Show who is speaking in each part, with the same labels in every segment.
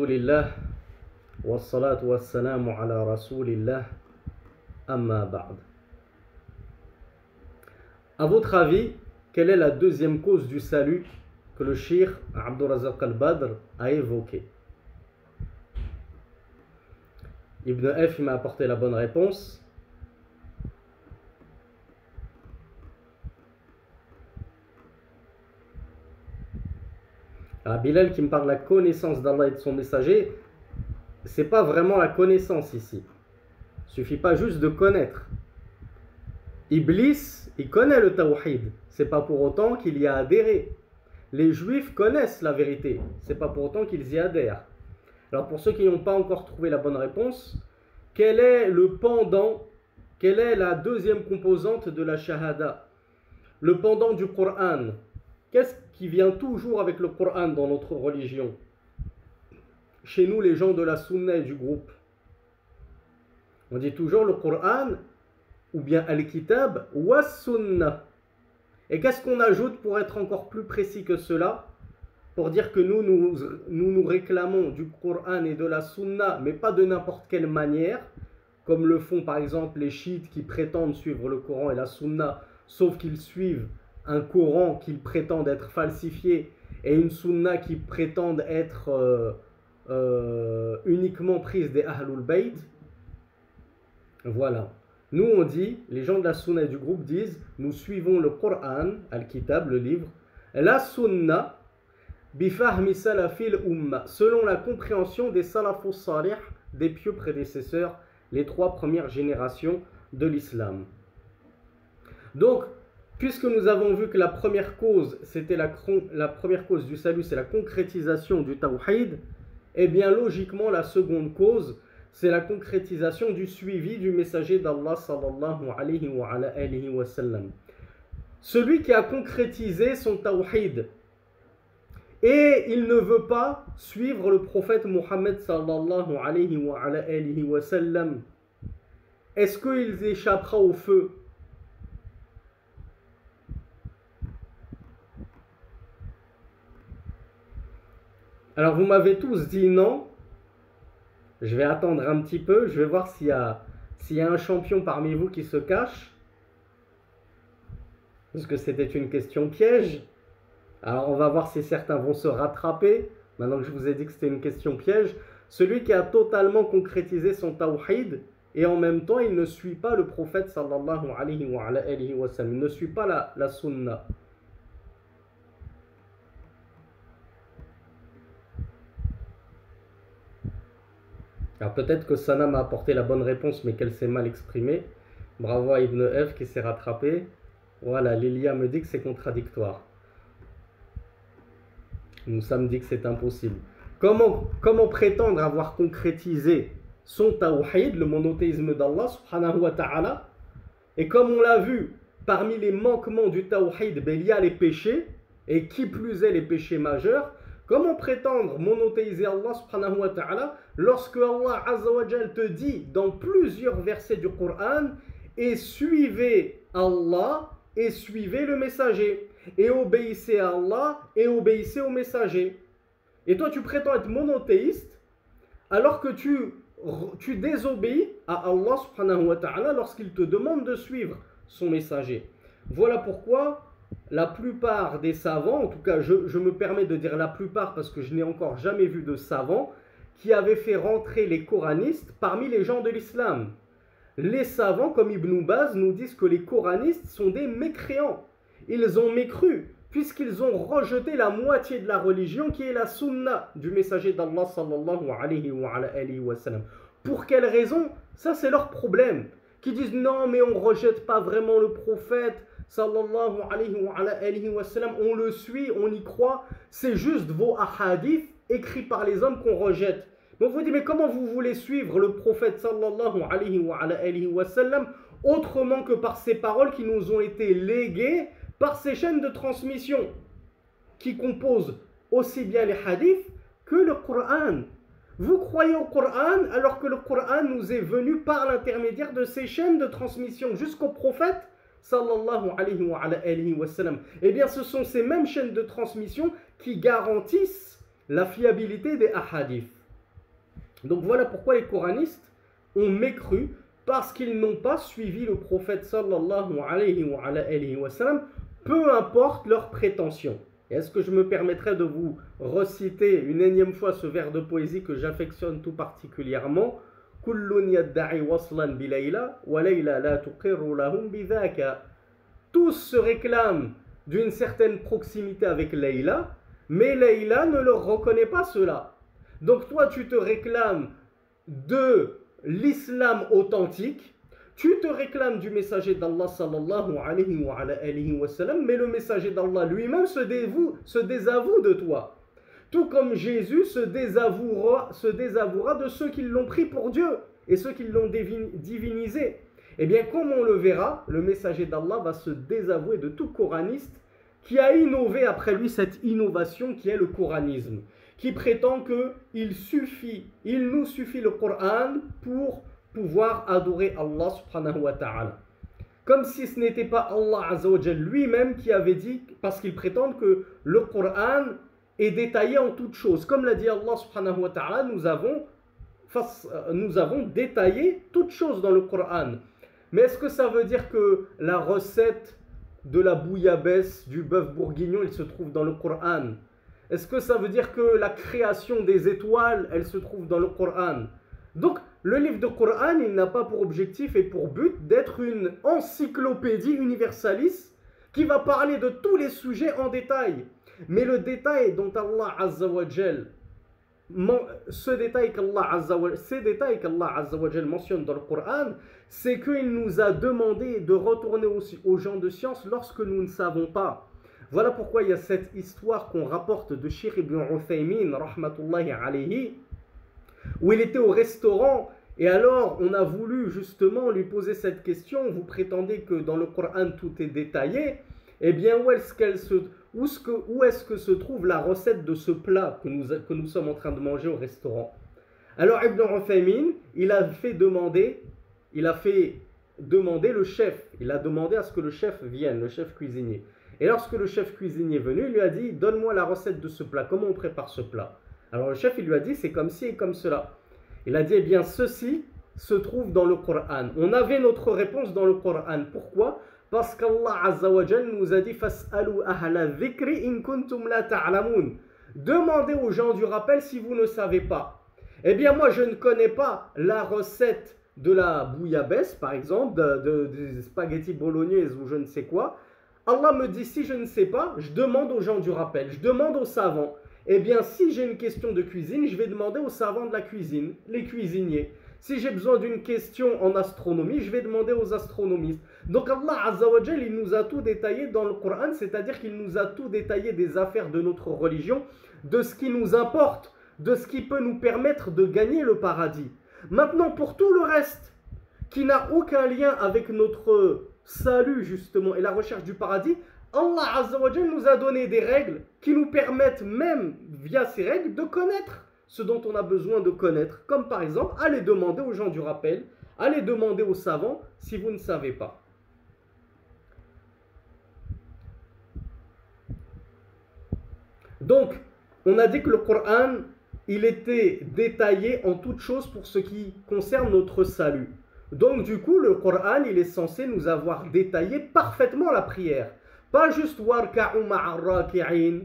Speaker 1: Alhamdulillah, wassalatu wassalamu ala rasulillah, amma ba'd. À votre avis, quelle est la deuxième cause du salut que le cheikh Abdurrazzaq al-Badr a évoquée? Ibn F m'a apporté la bonne réponse. Bilal qui me parle de la connaissance d'Allah et de son messager, c'est pas vraiment la connaissance ici. Il suffit pas juste de connaître. Iblis, il connaît le tawhid, c'est pas pour autant qu'il y a adhéré. Les juifs connaissent la vérité, c'est pas pour autant qu'ils y adhèrent. Alors pour ceux qui n'ont pas encore trouvé la bonne réponse, quel est le pendant, quelle est la deuxième composante de la shahada? Le pendant du Coran. Qu'est-ce qui vient toujours avec le Coran dans notre religion? Chez nous, les gens de la Sunna et du groupe, on dit toujours le Coran ou bien Al-Kitab ou As-Sunnah. Et qu'est-ce qu'on ajoute pour être encore plus précis que cela? Pour dire que nous réclamons du Coran et de la Sunna, mais pas de n'importe quelle manière, comme le font par exemple les chiites qui prétendent suivre le Coran et la Sunna, sauf qu'ils suivent un Coran qu'ils prétendent être falsifié et une Sunna qui prétendent être uniquement prise des Ahlul Bayt. Voilà. Nous on dit, les gens de la Sunna et du groupe disent, nous suivons le Coran, Al-Kitab, le livre, la Sunna, bifahmi salafil umma, selon la compréhension des salafus salih, des pieux prédécesseurs, les trois premières générations de l'islam. Donc, puisque nous avons vu que la première cause, c'était la première cause du salut, c'est la concrétisation du tawhid, eh bien logiquement la seconde cause, c'est la concrétisation du suivi du messager d'Allah sallallahu alayhi wa sallam. Celui qui a concrétisé son tawhid et il ne veut pas suivre le prophète Muhammad sallallahu alayhi wa sallam, est-ce qu'il échappera au feu? Alors vous m'avez tous dit non. Je vais attendre un petit peu, je vais voir s'il y a un champion parmi vous qui se cache. Parce que c'était une question piège. Alors on va voir si certains vont se rattraper. Maintenant que je vous ai dit que c'était une question piège. Celui qui a totalement concrétisé son tawhid et en même temps il ne suit pas le prophète sallallahu alayhi wa sallam. Il ne suit pas la sunna. Alors peut-être que Sana m'a apporté la bonne réponse, mais qu'elle s'est mal exprimée. Bravo à Ibn F qui s'est rattrapé. Voilà, Lilia me dit que c'est contradictoire. Moussa me dit que c'est impossible. Comment prétendre avoir concrétisé son tawhid, le monothéisme d'Allah subhanahu wa ta'ala? Et comme on l'a vu, parmi les manquements du tawhid, il y a les péchés, et qui plus est les péchés majeurs. Comment prétendre monothéiser Allah subhanahu wa ta'ala lorsque Allah azza wa jal te dit dans plusieurs versets du Coran et suivez Allah et suivez le messager et obéissez à Allah et obéissez au messager. Et toi tu prétends être monothéiste alors que tu désobéis à Allah subhanahu wa ta'ala lorsqu'il te demande de suivre son messager. Voilà pourquoi la plupart des savants, en tout cas je me permets de dire la plupart parce que je n'ai encore jamais vu de savants qui avaient fait rentrer les coranistes parmi les gens de l'islam. Les savants comme Ibn Baz nous disent que les coranistes sont des mécréants. Ils ont mécru puisqu'ils ont rejeté la moitié de la religion qui est la sunna du messager d'Allah sallallahu alayhi wa sallam. Pour quelle raison? Ça c'est leur problème. Qui disent non mais on ne rejette pas vraiment le prophète sallallahu alayhi wa sallam, on le suit, on y croit, c'est juste vos ahadiths écrits par les hommes qu'on rejette. Donc vous dites mais comment vous voulez suivre le prophète sallallahu alayhi wa sallam autrement que par ces paroles qui nous ont été léguées par ces chaînes de transmission qui composent aussi bien les hadiths que le Coran. Vous croyez au Coran alors que le Coran nous est venu par l'intermédiaire de ces chaînes de transmission jusqu'au prophète sallallahu alayhi wa sallam. Eh bien ce sont ces mêmes chaînes de transmission qui garantissent la fiabilité des ahadiths. Donc voilà pourquoi les coranistes ont mécru, parce qu'ils n'ont pas suivi le prophète sallallahu alayhi wa sallam, peu importe leurs prétentions. Est-ce que je me permettrai de vous reciter une énième fois ce vers de poésie que j'affectionne tout particulièrement? Kullun yadda'i waslan bi Layla wa Layla la tuqirru lahum bidhaka. Tous se réclament d'une certaine proximité avec Layla, mais Layla ne leur reconnaît pas cela. Donc toi tu te réclames de l'islam authentique, tu te réclames du messager d'Allah sallallahu alayhi wa sallam, mais le messager d'Allah lui-même se désavoue de toi. Tout comme Jésus se désavouera de ceux qui l'ont pris pour Dieu et ceux qui l'ont divinisé. Eh bien, comme on le verra, le messager d'Allah va se désavouer de tout coraniste qui a innové après lui cette innovation qui est le coranisme, qui prétend qu'il nous suffit le Coran pour pouvoir adorer Allah subhanahu wa ta'ala. Comme si ce n'était pas Allah azza wa jal lui-même qui avait dit, parce qu'ils prétendent que le Coran est détaillé en toutes choses. Comme l'a dit Allah subhanahu wa ta'ala, nous avons détaillé toutes choses dans le Coran. Mais est-ce que ça veut dire que la recette de la bouillabaisse, du bœuf bourguignon, il se trouve dans le Coran? Est-ce que ça veut dire que la création des étoiles, elle se trouve dans le Coran? Donc, le livre de Coran, il n'a pas pour objectif et pour but d'être une encyclopédie universaliste qui va parler de tous les sujets en détail. Mais le détail dont Allah Azza wa Jal, ces détails qu'Allah Azza wa Jal mentionne dans le Coran, c'est qu'il nous a demandé de retourner aux gens de science lorsque nous ne savons pas. Voilà pourquoi il y a cette histoire qu'on rapporte de Cheikh Ibn Uthaymin, rahmatullahi alayhi, où il était au restaurant et alors on a voulu justement lui poser cette question. Vous prétendez que dans le Coran tout est détaillé, eh bien où est-ce que se trouve la recette de ce plat que nous sommes en train de manger au restaurant? Alors Ibn Uthaymin, il a fait demander le chef, il a demandé à ce que le chef vienne, le chef cuisinier. Et lorsque le chef cuisinier est venu, il lui a dit, donne-moi la recette de ce plat, comment on prépare ce plat? Alors le chef, il lui a dit, c'est comme ci et comme cela. Il a dit, eh bien ceci se trouve dans le Coran. On avait notre réponse dans le Coran. Pourquoi? Parce qu'Allah Azza wa Jal nous a dit, fas'alu ahla dhikri in kuntum la ta'lamun. Demandez aux gens du rappel si vous ne savez pas. Eh bien moi, je ne connais pas la recette de la bouillabaisse, par exemple, des spaghettis bolognaises ou je ne sais quoi. Allah me dit, si je ne sais pas, je demande aux gens du rappel, je demande aux savants. Eh bien, si j'ai une question de cuisine, je vais demander aux savants de la cuisine, les cuisiniers. Si j'ai besoin d'une question en astronomie, je vais demander aux astronomistes. Donc Allah Azza wa Jal, il nous a tout détaillé dans le Coran, c'est-à-dire qu'il nous a tout détaillé des affaires de notre religion, de ce qui nous importe, de ce qui peut nous permettre de gagner le paradis. Maintenant, pour tout le reste, qui n'a aucun lien avec notre salut justement et la recherche du paradis, Allah Azza wa Jal nous a donné des règles qui nous permettent même via ces règles de connaître ce dont on a besoin de connaître, comme par exemple aller demander aux gens du rappel, aller demander aux savants si vous ne savez pas. Donc on a dit que le Coran, il était détaillé en toutes choses pour ce qui concerne notre salut. Donc du coup, le Coran, il est censé nous avoir détaillé parfaitement la prière. Pas juste warka'u ma'ar raki'in,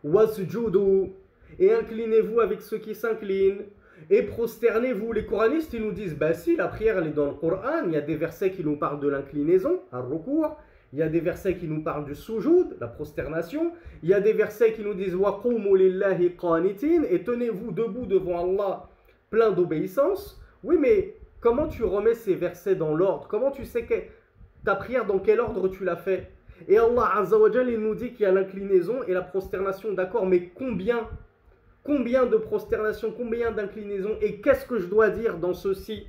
Speaker 1: wasjudu, et inclinez-vous avec ceux qui s'inclinent, et prosternez-vous. Les coranistes, ils nous disent, bah si, la prière, elle est dans le Coran. Il y a des versets qui nous parlent de l'inclinaison, ar-ruku'. Il y a des versets qui nous parlent du sujoud, la prosternation. Il y a des versets qui nous disent wa qumu lillahi qanitin, et tenez-vous debout devant Allah, plein d'obéissance. Oui, mais comment tu remets ces versets dans l'ordre? Comment tu sais que ta prière, dans quel ordre tu l'as fait? Et Allah Azza wa Jal, il nous dit qu'il y a l'inclinaison et la prosternation, d'accord, mais combien de prosternation, combien d'inclinaison, et qu'est-ce que je dois dire dans ceci?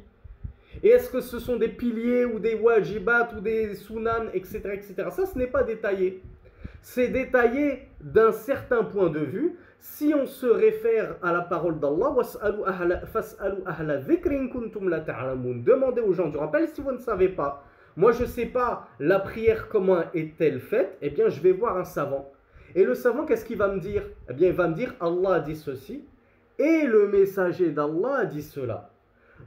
Speaker 1: Et est-ce que ce sont des piliers ou des wajibat ou des sunan, etc., etc. Ça, ce n'est pas détaillé. C'est détaillé d'un certain point de vue. Si on se réfère à la parole d'Allah, demandez aux gens du rappel si vous ne savez pas. Moi, je ne sais pas la prière comment est-elle faite. Eh bien, je vais voir un savant. Et le savant, qu'est-ce qu'il va me dire? Eh bien, il va me dire Allah a dit ceci. et le messager d'Allah a dit cela.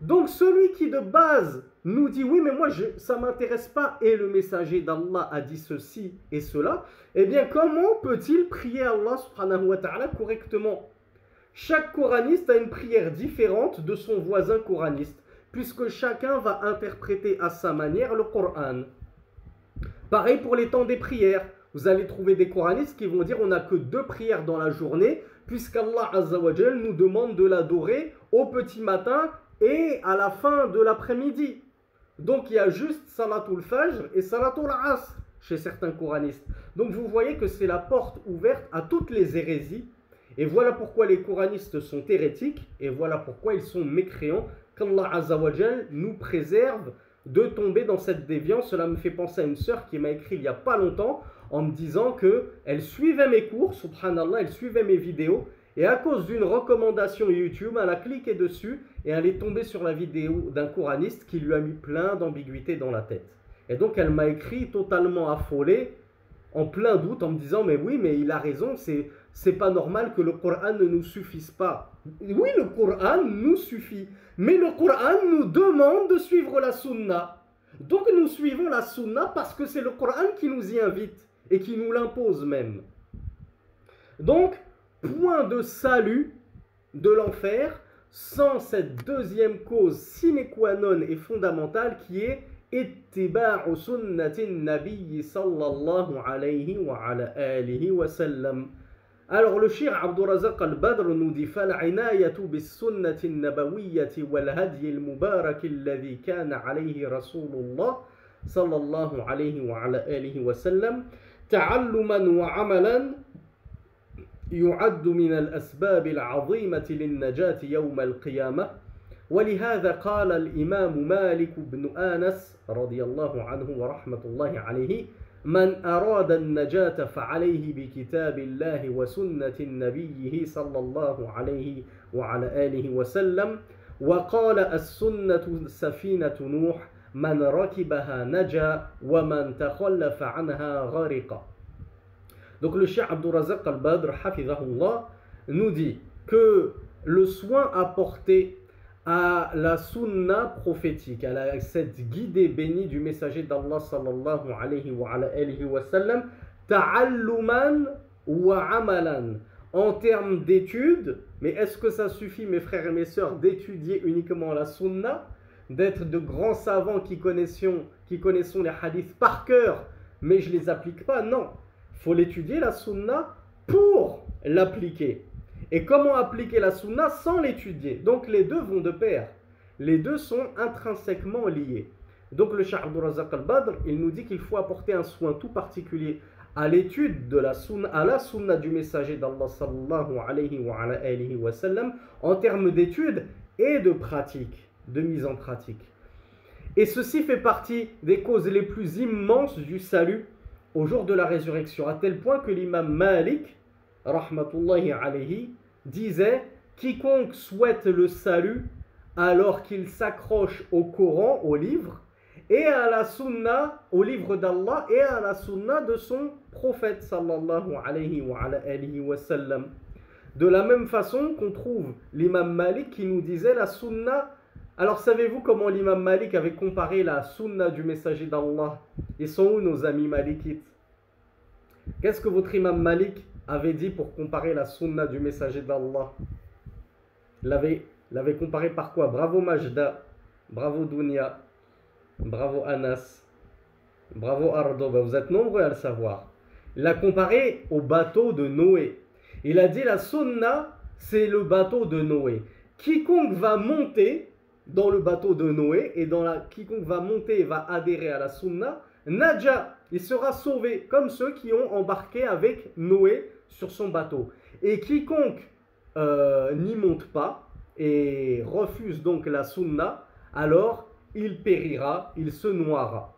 Speaker 1: Donc celui qui de base nous dit oui mais moi ça m'intéresse pas et le messager d'Allah a dit ceci et cela, eh bien comment peut-il prier Allah subhanahu wa ta'ala correctement? Chaque coraniste a une prière différente de son voisin coraniste, puisque chacun va interpréter à sa manière le Coran. Pareil pour les temps des prières. Vous allez trouver des coranistes qui vont dire on n'a que 2 prières dans la journée, puisqu'Allah Azza wa Jal nous demande de l'adorer au petit matin et à la fin de l'après-midi. Donc il y a juste Salatul Fajr et Salatul Asr chez certains coranistes. Donc vous voyez que c'est la porte ouverte à toutes les hérésies. Et voilà pourquoi les coranistes sont hérétiques et voilà pourquoi ils sont mécréants. Qu'Allah Azza wa Jal nous préserve de tomber dans cette déviance. Cela me fait penser à une sœur qui m'a écrit il n'y a pas longtemps en me disant qu'elle suivait mes cours, subhanallah, elle suivait mes vidéos et à cause d'une recommandation YouTube, elle a cliqué dessus et elle est tombée sur la vidéo d'un coraniste qui lui a mis plein d'ambiguïtés dans la tête. Et donc elle m'a écrit totalement affolée, en plein doute, en me disant mais oui, mais il a raison, c'est pas normal que le Coran ne nous suffise pas. Oui, le Coran nous suffit, mais le Coran nous demande de suivre la Sunna. Donc nous suivons la Sunna parce que c'est le Coran qui nous y invite et qui nous l'impose même. Donc, point de salut de l'enfer sans cette deuxième cause sine qua non et fondamentale qui est ittiba'u sunnatin nabiyyi sallallahu alayhi wa ala alihi wa sallam. Alors le Cheikh Abdurrazaq al-Badr nous dit فَالْعِنَايَةُ بِالسُّنَّةِ النَّبَوِيَّةِ وَالْهَدْيِ الْمُبَارَكِ الَّذِي كَانَ عَلَيْهِ رَسُولُ اللَّهِ صلى الله عليه وعلى آله وسلم تعلما وعملا يعد من الأسباب العظيمة للنجاة يوم القيامة. ولهذا قال الإمام مالك بن آنس رضي الله عنه ورحمة الله عليه من أراد النجاة فعليه بكتاب الله وسنة نبيه صلى الله عليه وعلى آله وسلم. وقال السنة سفينة نوح من ركبها نجا ومن تخلف عنها غرق. Donc le Cheikh Abdurrazaq al-Badr, hafizahullah, nous dit que le soin apporté à la sunna prophétique, à cette guidée bénie du messager d'Allah sallallahu alayhi wa alihi wa sallam, ta'alluman wa amalan, en termes d'études. Mais est-ce que ça suffit, mes frères et mes sœurs, d'étudier uniquement la sunna, d'être de grands savants qui connaissons les hadiths par cœur, mais je ne les applique pas? Non, il faut l'étudier la sunna pour l'appliquer. Et comment appliquer la sunna sans l'étudier? Donc les deux vont de pair. Les deux sont intrinsèquement liés. Donc le Cheikh Abdurrazaq al-Badr, il nous dit qu'il faut apporter un soin tout particulier à l'étude de la sunna, à la sunna du messager d'Allah sallallahu alayhi wa sallam, en termes d'étude et de pratique, de mise en pratique. Et ceci fait partie des causes les plus immenses du salut au jour de la résurrection, à tel point que l'imam Malik, rahmatullahi alayhi, disait quiconque souhaite le salut alors qu'il s'accroche au Coran, au livre, et à la sunna, au livre d'Allah, et à la sunna de son prophète sallallahu alayhi wa sallam. De la même façon qu'on trouve l'imam Malik qui nous disait la sunna. Alors savez-vous comment l'imam Malik avait comparé la sunna du messager d'Allah? Ils sont où nos amis malikites? Qu'est-ce que votre imam Malik avait dit pour comparer la sunna du messager d'Allah? L'avait comparé par quoi? Bravo Majda, bravo Dounia, bravo Anas, bravo Ardo, vous êtes nombreux à le savoir. Il l'a comparé au bateau de Noé. Il a dit la sunna, c'est le bateau de Noé. Quiconque va monter dans le bateau de Noé, et quiconque va monter et va adhérer à la sunna, Naja, il sera sauvé, comme ceux qui ont embarqué avec Noé sur son bateau. Et quiconque n'y monte pas et refuse donc la sunna, alors il périra, il se noiera.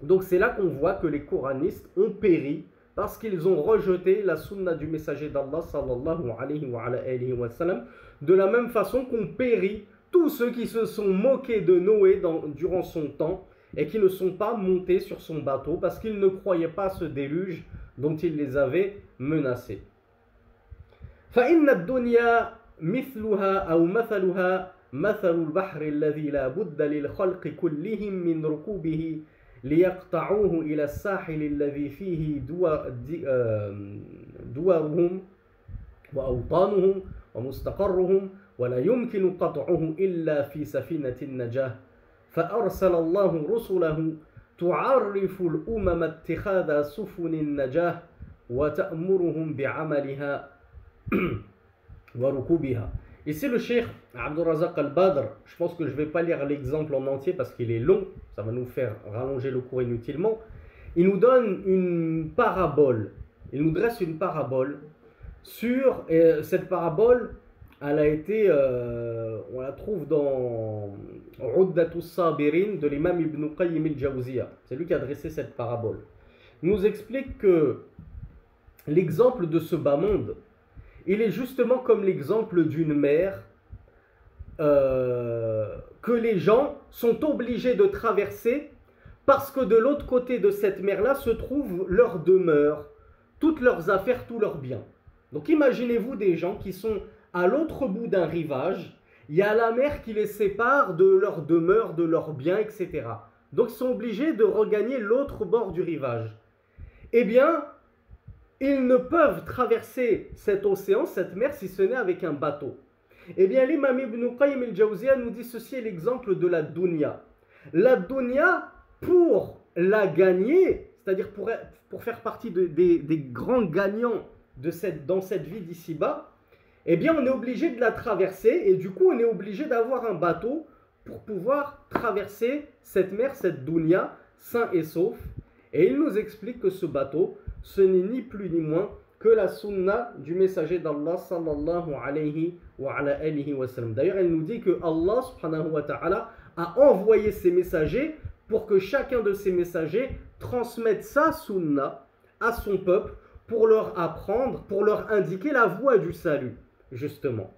Speaker 1: Donc c'est là qu'on voit que les coranistes ont péri parce qu'ils ont rejeté la sunna du messager d'Allah sallallahu alayhi wa sallam, de la même façon qu'ont péri tous ceux qui se sont moqués de Noé durant son temps et qui ne sont pas montés sur son bateau parce qu'ils ne croyaient pas ce déluge dont il les avait menacés. فإن الدنيا مثلها أو مثلها مثل البحر الذي لا بد للخلق كلهم من ركوبه ليقطعوه إلى الساحل الذي فيه دوارهم وأوطانهم ومستقرهم ولا يمكن قطعه إلا في سفينة النجاة فأرسل الله رسله تعرف الأمم اتخاذ سفن النجاة وتأمرهم بعملها وركوبها. Ici le cheikh Abdul Razak al-Badr, je pense que je ne vais pas lire l'exemple en entier parce qu'il est long, ça va nous faire rallonger le cours inutilement. Il nous donne une parabole, il nous dresse une parabole sur, cette parabole, elle a été, on la trouve dans Uddatus Sabirin de l'imam Ibn Qayyim al-Jawziyya, c'est lui qui a dressé cette parabole. Il nous explique que l'exemple de ce bas monde, il est justement comme l'exemple d'une mer que les gens sont obligés de traverser parce que de l'autre côté de cette mer-là se trouve leur demeure, toutes leurs affaires, tous leurs biens. Donc imaginez-vous des gens qui sont à l'autre bout d'un rivage, il y a la mer qui les sépare de leur demeure, de leurs biens, etc. Donc ils sont obligés de regagner l'autre bord du rivage. Eh bien, ils ne peuvent traverser cet océan, cette mer, si ce n'est avec un bateau. Eh bien, l'imam Ibn Qayyim al-Jawziyya nous dit ceci est l'exemple de la dunya. La dunya, pour la gagner, c'est-à-dire pour faire partie des grands gagnants dans cette vie d'ici-bas, eh bien, on est obligé de la traverser et du coup, on est obligé d'avoir un bateau pour pouvoir traverser cette mer, cette dunya, sain et sauf. Et il nous explique que ce bateau, ce n'est ni plus ni moins que la sunna du messager d'Allah sallallahu alayhi wa sallam. D'ailleurs, elle nous dit que Allah subhanahu wa ta'ala a envoyé ses messagers pour que chacun de ces messagers transmette sa sunna à son peuple pour leur apprendre, pour leur indiquer la voie du salut, justement.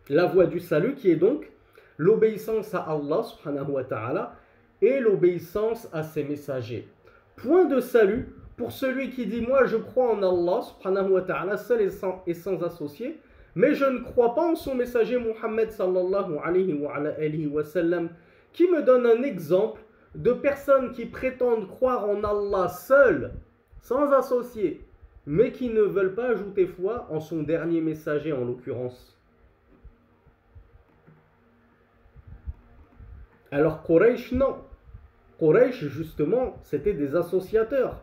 Speaker 1: La voie du salut qui est donc l'obéissance à Allah subhanahu wa ta'ala et l'obéissance à ses messagers. Point de salut pour celui qui dit moi je crois en Allah subhanahu wa ta'ala seul et sans associé, mais je ne crois pas en son messager Muhammad sallallahu alayhi wa sallam, qui me donne un exemple de personnes qui prétendent croire en Allah seul, sans associé, mais qui ne veulent pas ajouter foi en son dernier messager en l'occurrence. Alors Quraysh, non. Quraysh, justement, c'était des associateurs.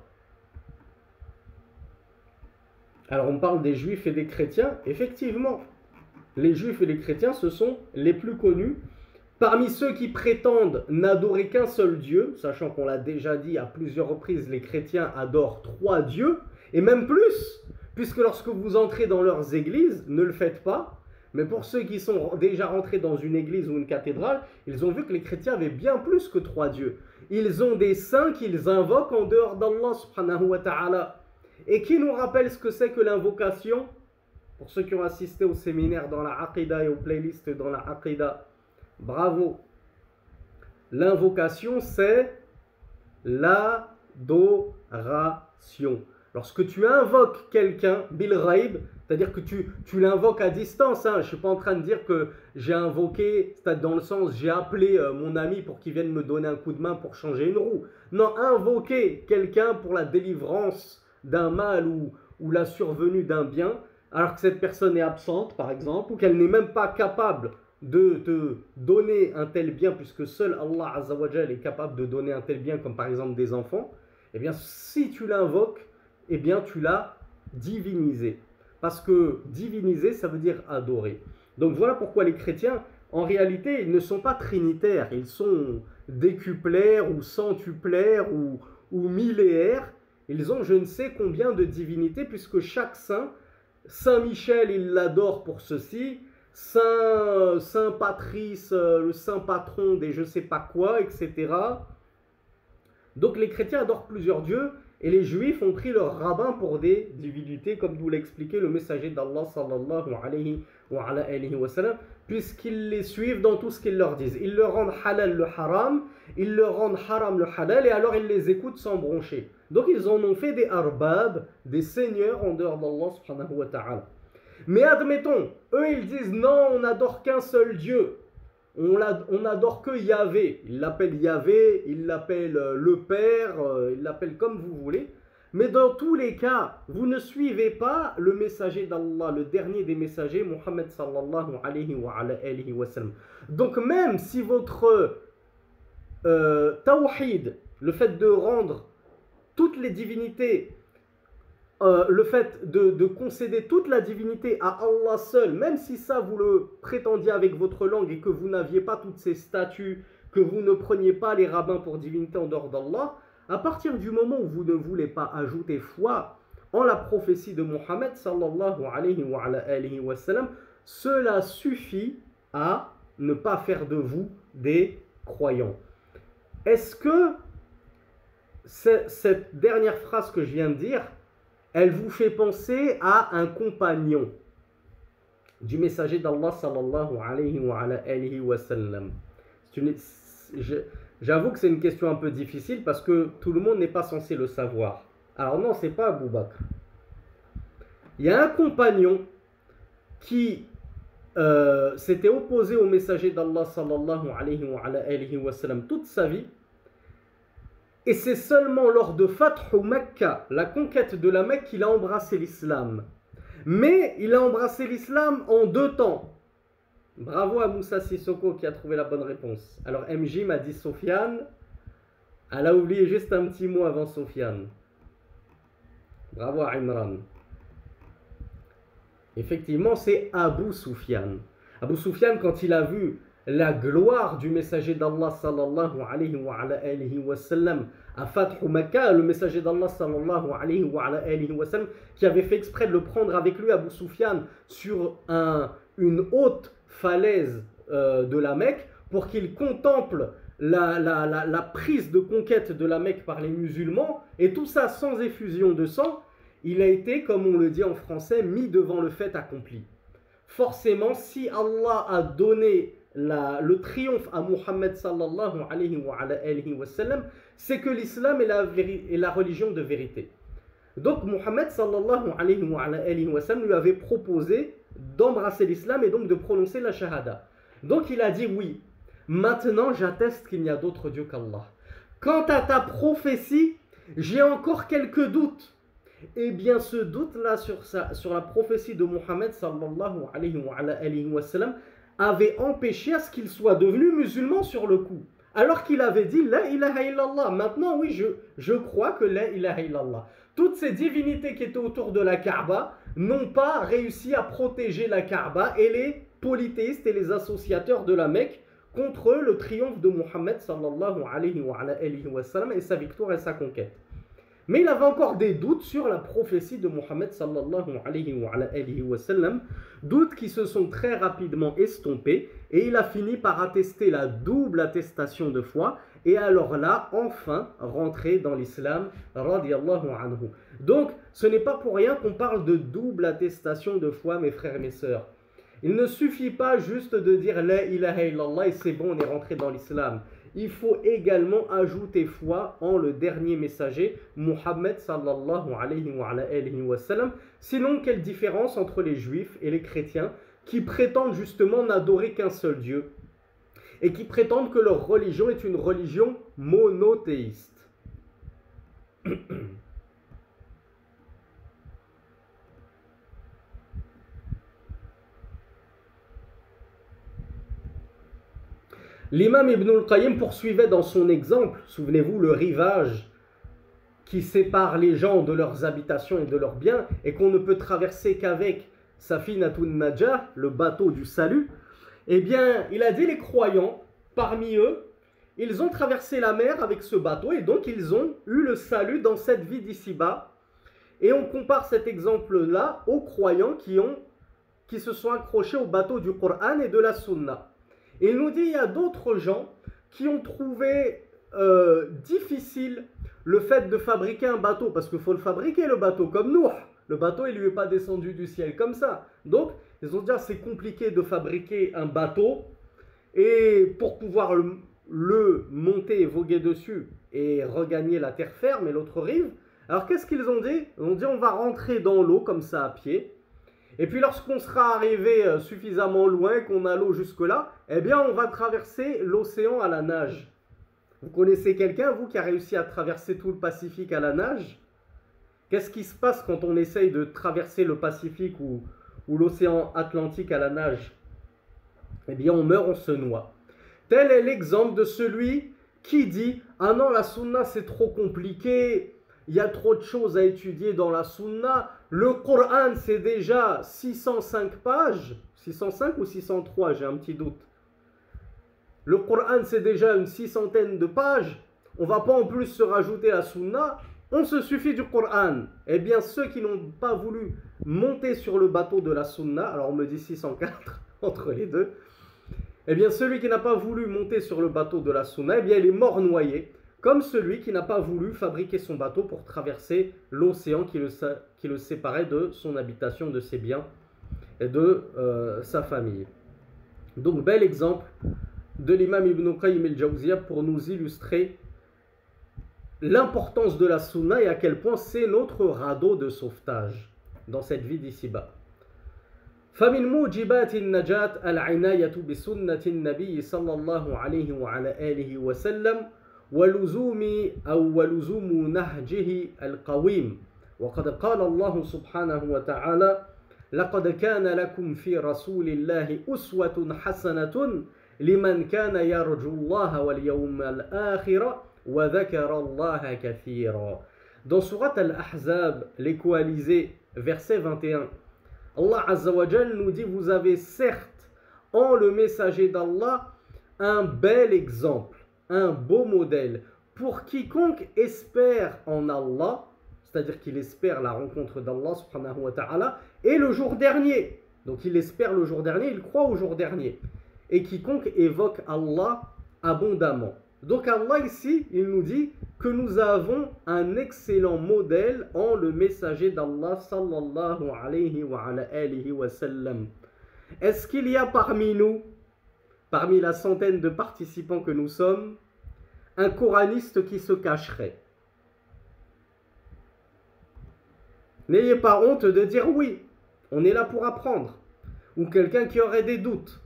Speaker 1: Alors on parle des juifs et des chrétiens. Effectivement, les juifs et les chrétiens, ce sont les plus connus. Parmi ceux qui prétendent n'adorer qu'un seul Dieu, sachant qu'on l'a déjà dit à plusieurs reprises, les chrétiens adorent 3 dieux, et même plus, puisque lorsque vous entrez dans leurs églises, ne le faites pas, mais pour ceux qui sont déjà rentrés dans une église ou une cathédrale, ils ont vu que les chrétiens avaient bien plus que 3 dieux. Ils ont des saints qu'ils invoquent en dehors d'Allah subhanahu wa ta'ala. Et qui nous rappelle ce que c'est que l'invocation? Pour ceux qui ont assisté au séminaire dans la Aqidah et aux playlists dans la Aqidah, bravo. L'invocation, c'est l'adoration. Lorsque tu invoques quelqu'un, bil ghaib, c'est-à-dire que tu l'invoques à distance. Hein. Je ne suis pas en train de dire que j'ai invoqué, c'est-à-dire dans le sens j'ai appelé mon ami pour qu'il vienne me donner un coup de main pour changer une roue. Non, invoquer quelqu'un pour la délivrance d'un mal ou la survenue d'un bien, alors que cette personne est absente, par exemple, ou qu'elle n'est même pas capable de te donner un tel bien, puisque seul Allah Azza wa Jal est capable de donner un tel bien, comme par exemple des enfants, eh bien, si tu l'invoques, eh bien, tu l'as divinisé. Parce que diviniser, ça veut dire adorer. Donc voilà pourquoi les chrétiens, en réalité, ils ne sont pas trinitaires. Ils sont décuplaires ou centuplaires ou milléaires. Ils ont je ne sais combien de divinités, puisque chaque saint, Saint Michel, il l'adore pour ceci, Saint Patrice, le saint patron des je sais pas quoi, etc. Donc les chrétiens adorent plusieurs dieux, et les juifs ont pris leur rabbin pour des divinités, comme nous l'expliquait le messager d'Allah sallallahu alayhi wa sallam, puisqu'ils les suivent dans tout ce qu'ils leur disent. Ils leur rendent halal le haram, ils leur rendent haram le halal, et alors ils les écoutent sans broncher. Donc ils en ont fait des arbab, des seigneurs en dehors d'Allah subhanahu wa ta'ala. Mais admettons, eux ils disent non, on n'adore qu'un seul Dieu. On n'adore que Yahvé. Ils l'appellent Yahvé, ils l'appellent le Père, ils l'appellent comme vous voulez. Mais dans tous les cas, vous ne suivez pas le messager d'Allah, le dernier des messagers, Muhammad sallallahu alayhi wa sallam. Donc même si votre tawhid, le fait de rendre toutes les divinités, le fait de concéder toute la divinité à Allah seul, même si ça vous le prétendiez avec votre langue et que vous n'aviez pas toutes ces statues, que vous ne preniez pas les rabbins pour divinité en dehors d'Allah, à partir du moment où vous ne voulez pas ajouter foi en la prophétie de Muhammad sallallahu alayhi wa sallam, cela suffit à ne pas faire de vous des croyants. Est-ce que cette dernière phrase que je viens de dire, elle vous fait penser à un compagnon du messager d'Allah sallallahu alayhi wa sallam? J'avoue que c'est une question un peu difficile parce que tout le monde n'est pas censé le savoir. Alors non, c'est pas Abu Bakr. Il y a un compagnon qui s'était opposé au messager d'Allah sallallahu alayhi wa sallam toute sa vie. Et c'est seulement lors de Fathu Mecca, la conquête de la Mecque, qu'il a embrassé l'islam. Mais il a embrassé l'islam en 2 temps. Bravo à Moussa Sissoko qui a trouvé la bonne réponse. Alors MJ m'a dit Sofiane. Elle a oublié juste un petit mot avant Sofiane. Bravo à Imran. Effectivement, c'est Abu Sufyan. Abu Sufyan, quand il a vu la gloire du messager d'Allah sallallahu alayhi wa sallam à Fathu Makkah, le messager d'Allah sallallahu alayhi wa sallam qui avait fait exprès de le prendre avec lui, Abu Sufyan, sur une haute falaise de la Mecque pour qu'il contemple la prise de conquête de la Mecque par les musulmans, et tout ça sans effusion de sang. Il a été, comme on le dit en français, mis devant le fait accompli. Forcément, si Allah a donné le triomphe à Muhammad sallallahu alayhi wa sallam, c'est que l'islam est la religion de vérité. Donc Muhammad sallallahu alayhi wa sallam lui avait proposé d'embrasser l'islam et donc de prononcer la shahada. Donc il a dit oui, maintenant j'atteste qu'il n'y a d'autre Dieu qu'Allah. Quant à ta prophétie, j'ai encore quelques doutes. Eh bien ce doute-là sur la prophétie de Muhammad sallallahu alayhi wa sallam avait empêché à ce qu'il soit devenu musulman sur le coup. Alors qu'il avait dit la ilaha illallah. Maintenant oui, je crois que la ilaha illallah. Toutes ces divinités qui étaient autour de la Kaaba n'ont pas réussi à protéger la Kaaba et les polythéistes et les associateurs de la Mecque contre le triomphe de Muhammad sallallahu alayhi wa sallam et sa victoire et sa conquête. Mais il avait encore des doutes sur la prophétie de Muhammad sallallahu alayhi wa sallam, doutes qui se sont très rapidement estompés, et il a fini par attester la double attestation de foi, et alors là, enfin, rentrer dans l'islam, radiyallahu anhu. Donc, ce n'est pas pour rien qu'on parle de double attestation de foi, mes frères et mes sœurs. Il ne suffit pas juste de dire la ilaha illallah et c'est bon, on est rentré dans l'islam. Il faut également ajouter foi en le dernier messager, Muhammad sallallahu alayhi wa sallam. Sinon, quelle différence entre les juifs et les chrétiens qui prétendent justement n'adorer qu'un seul Dieu et qui prétendent que leur religion est une religion monothéiste. L'imam Ibn al-Qayyim poursuivait dans son exemple, souvenez-vous, le rivage qui sépare les gens de leurs habitations et de leurs biens et qu'on ne peut traverser qu'avec Safinatun Najah, le bateau du salut. Eh bien, il a dit les croyants, parmi eux, ils ont traversé la mer avec ce bateau et donc ils ont eu le salut dans cette vie d'ici-bas. Et on compare cet exemple-là aux croyants qui se sont accrochés au bateau du Coran et de la Sunna. Et il nous dit, il y a d'autres gens qui ont trouvé difficile le fait de fabriquer un bateau, parce qu'il faut le fabriquer le bateau, comme Nuh. Le bateau, il ne lui est pas descendu du ciel comme ça. Donc, ils ont dit, c'est compliqué de fabriquer un bateau, et pour pouvoir le monter et voguer dessus, et regagner la terre ferme et l'autre rive, alors qu'est-ce qu'ils ont dit? Ils ont dit, on va rentrer dans l'eau comme ça à pied, Et puis lorsqu'on sera arrivé suffisamment loin, qu'on a l'eau jusque-là, eh bien on va traverser l'océan à la nage. Vous connaissez quelqu'un, vous, qui a réussi à traverser tout le Pacifique à la nage? Qu'est-ce qui se passe quand on essaye de traverser le Pacifique ou l'océan Atlantique à la nage? Eh bien on meurt, on se noie. Tel est l'exemple de celui qui dit « Ah non, la sunna c'est trop compliqué, il y a trop de choses à étudier dans la sunna, le Coran c'est déjà 605 pages, 605 ou 603, j'ai un petit doute. Le Coran c'est déjà une 600aine de pages, on ne va pas en plus se rajouter la sunna, on se suffit du Coran. » Eh bien ceux qui n'ont pas voulu monter sur le bateau de la sunna, alors on me dit 604 entre les deux, eh bien celui qui n'a pas voulu monter sur le bateau de la sunna, eh bien il est mort noyé, comme celui qui n'a pas voulu fabriquer son bateau pour traverser l'océan qui le séparait de son habitation, de ses biens et de sa famille. Donc bel exemple de l'imam Ibn Qayyim al-Jawziyya pour nous illustrer l'importance de la sunna et à quel point c'est notre radeau de sauvetage dans cette vie d'ici-bas. فمن موجبات النجاة العناية بسنة النبي صلى الله عليه وعلى آله وسلم ولزوم نهجه القويم وقد قال الله سبحانه وتعالى لقد كان لكم في رسول الله أسوة حسنة لمن كان يرجو الله واليوم الآخر وذكر الله كثيرا. Dans Surat Al-Ahzab, les coalisés, verset 21, Allah Azza wa Jal nous dit: vous avez certes en le messager d'Allah un bel exemple, un beau modèle pour quiconque espère en Allah, c'est-à-dire qu'il espère la rencontre d'Allah subhanahu wa ta'ala et le jour dernier. Donc il espère le jour dernier, il croit au jour dernier. Et quiconque évoque Allah abondamment. Donc Allah ici, il nous dit que nous avons un excellent modèle en le messager d'Allah sallallahu alayhi wa alihi wa sallam. Est-ce qu'il y a parmi nous, parmi la centaine de participants que nous sommes, un coraniste qui se cacherait? N'ayez pas honte de dire oui, on est là pour apprendre. Ou quelqu'un qui aurait des doutes.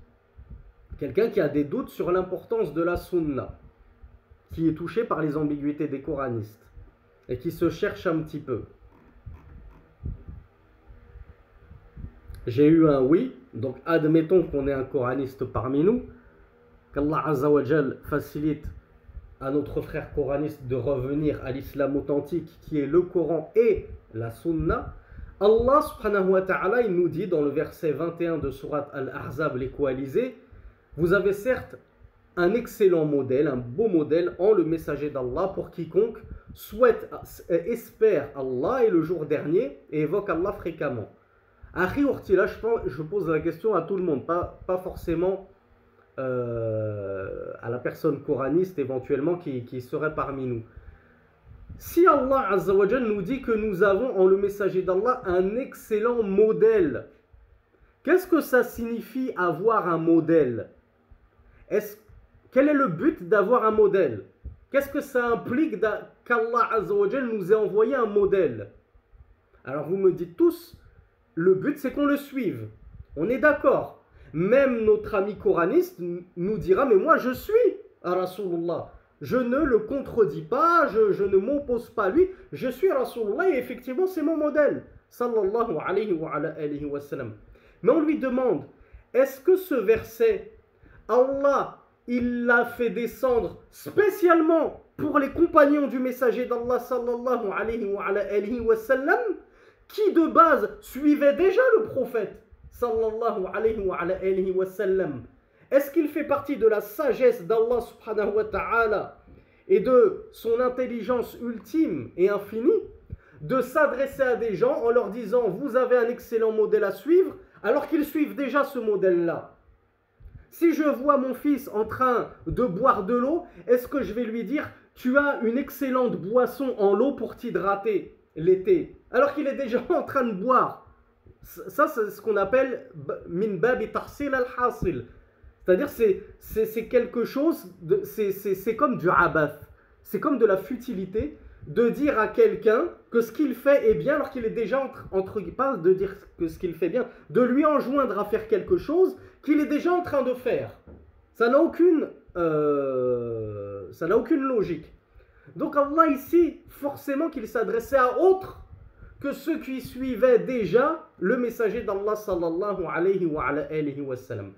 Speaker 1: Quelqu'un qui a des doutes sur l'importance de la sunna, qui est touché par les ambiguïtés des coranistes et qui se cherche un petit peu. J'ai eu un oui, donc admettons qu'on ait un coraniste parmi nous, qu'Allah Azza wa Jal facilite à notre frère coraniste de revenir à l'islam authentique qui est le Coran et la sunna. Allah subhanahu wa ta'ala, il nous dit dans le verset 21 de Surat Al-Ahzab, les coalisés, vous avez certes un excellent modèle, un beau modèle en le messager d'Allah pour quiconque espère Allah et le jour dernier et évoque Allah fréquemment. Akhi Urti, là je pose la question à tout le monde, pas forcément à la personne coraniste éventuellement qui serait parmi nous. Si Allah Azza wa Jal nous dit que nous avons en le messager d'Allah un excellent modèle, qu'est-ce que ça signifie avoir un modèle? Quel est le but d'avoir un modèle? Qu'est-ce que ça implique qu'Allah Azza wa Jal nous ait envoyé un modèle? Alors vous me dites tous, le but c'est qu'on le suive. On est d'accord. Même notre ami coraniste nous dira, mais moi je suis à Rasulullah. Je ne le contredis pas, je ne m'oppose pas à lui. Je suis Rasulullah et effectivement c'est mon modèle. Sallallahu alayhi wa sallam. Mais on lui demande, est-ce que ce verset, Allah, il l'a fait descendre spécialement pour les compagnons du messager d'Allah sallallahu alayhi wa sallam, qui de base suivaient déjà le prophète sallallahu alayhi wa sallam? Est-ce qu'il fait partie de la sagesse d'Allah subhanahu wa ta'ala et de son intelligence ultime et infinie de s'adresser à des gens en leur disant vous avez un excellent modèle à suivre alors qu'ils suivent déjà ce modèle-là? Si je vois mon fils en train de boire de l'eau, est-ce que je vais lui dire tu as une excellente boisson en l'eau pour t'hydrater l'été, alors qu'il est déjà en train de boire? Ça, c'est ce qu'on appelle min babi tahsil al-hasil. C'est-à-dire c'est quelque chose, c'est comme du abath, c'est comme de la futilité de dire à quelqu'un que ce qu'il fait est bien alors qu'il est déjà pas de dire que ce qu'il fait bien, de lui enjoindre à faire quelque chose qu'il est déjà en train de faire. Ça n'a aucune logique. Donc Allah ici, forcément qu'il s'adressait à autres que ceux qui suivaient déjà le messager d'Allah sallallahu alayhi wa sallam.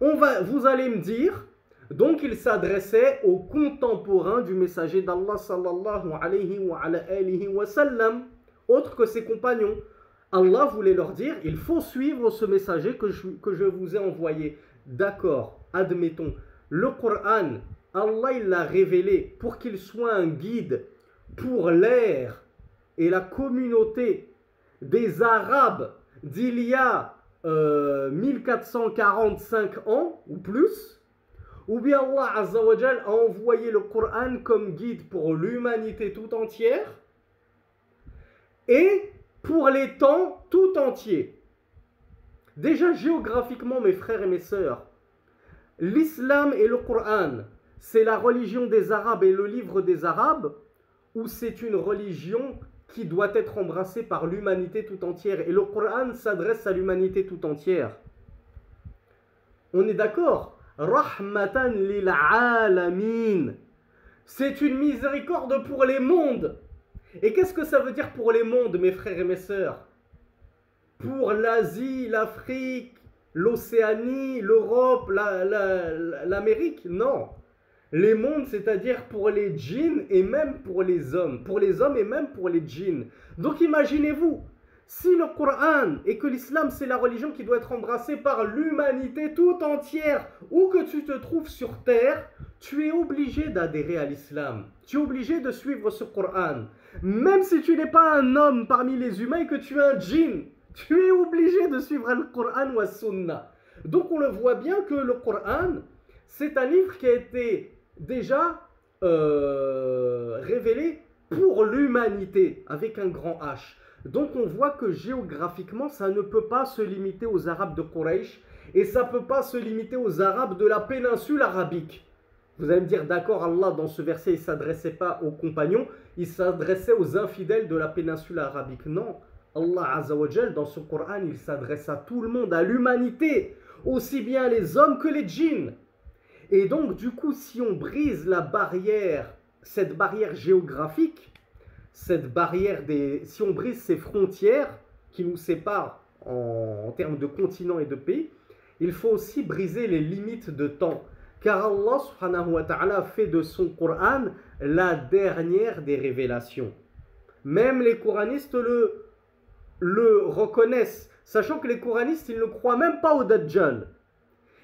Speaker 1: Vous allez me dire, donc il s'adressait aux contemporains du messager d'Allah sallallahu alayhi wa sallam, autres que ses compagnons. Allah voulait leur dire, il faut suivre ce messager que je vous ai envoyé. D'accord, admettons, le Coran, Allah il l'a révélé pour qu'il soit un guide pour l'ère et la communauté des Arabes d'il y a 1445 ans ou plus, ou bien Allah Azza wa Jal a envoyé le Coran comme guide pour l'humanité tout entière et pour les temps tout entiers. Déjà géographiquement, mes frères et mes sœurs, l'islam et le Coran, c'est la religion des Arabes et le livre des Arabes, ou c'est une religion qui doit être embrassée par l'humanité tout entière. Et le Coran s'adresse à l'humanité tout entière. On est d'accord? Rahmatan lil alamin. C'est une miséricorde pour les mondes. Et qu'est-ce que ça veut dire pour les mondes, mes frères et mes sœurs? Pour l'Asie, l'Afrique, l'Océanie, l'Europe, l'Amérique? Non. Les mondes, c'est-à-dire pour les djinns et même pour les hommes. Pour les hommes et même pour les djinns. Donc imaginez-vous, si le Coran et que l'islam c'est la religion qui doit être embrassée par l'humanité tout entière, où que tu te trouves sur terre, tu es obligé d'adhérer à l'islam. Tu es obligé de suivre ce Coran. Même si tu n'es pas un homme parmi les humains et que tu es un djinn, tu es obligé de suivre le Coran ou la Sunna. Donc on le voit bien que le Coran, c'est un livre qui a été déjà révélé pour l'humanité, avec un grand H. Donc on voit que géographiquement, ça ne peut pas se limiter aux Arabes de Quraysh et ça ne peut pas se limiter aux Arabes de la péninsule arabique. Vous allez me dire, d'accord, Allah, dans ce verset, il ne s'adressait pas aux compagnons, il s'adressait aux infidèles de la péninsule arabique. Non, Allah Azza wa Jal, dans ce Coran, il s'adresse à tout le monde, à l'humanité, aussi bien les hommes que les djinns. Et donc, du coup, si on brise la barrière, cette barrière géographique, si on brise ces frontières qui nous séparent en termes de continents et de pays, il faut aussi briser les limites de temps. Car Allah subhanahu wa ta'ala fait de son Coran la dernière des révélations. Même les coranistes le reconnaissent, sachant que les coranistes, ils ne croient même pas au Dajjal.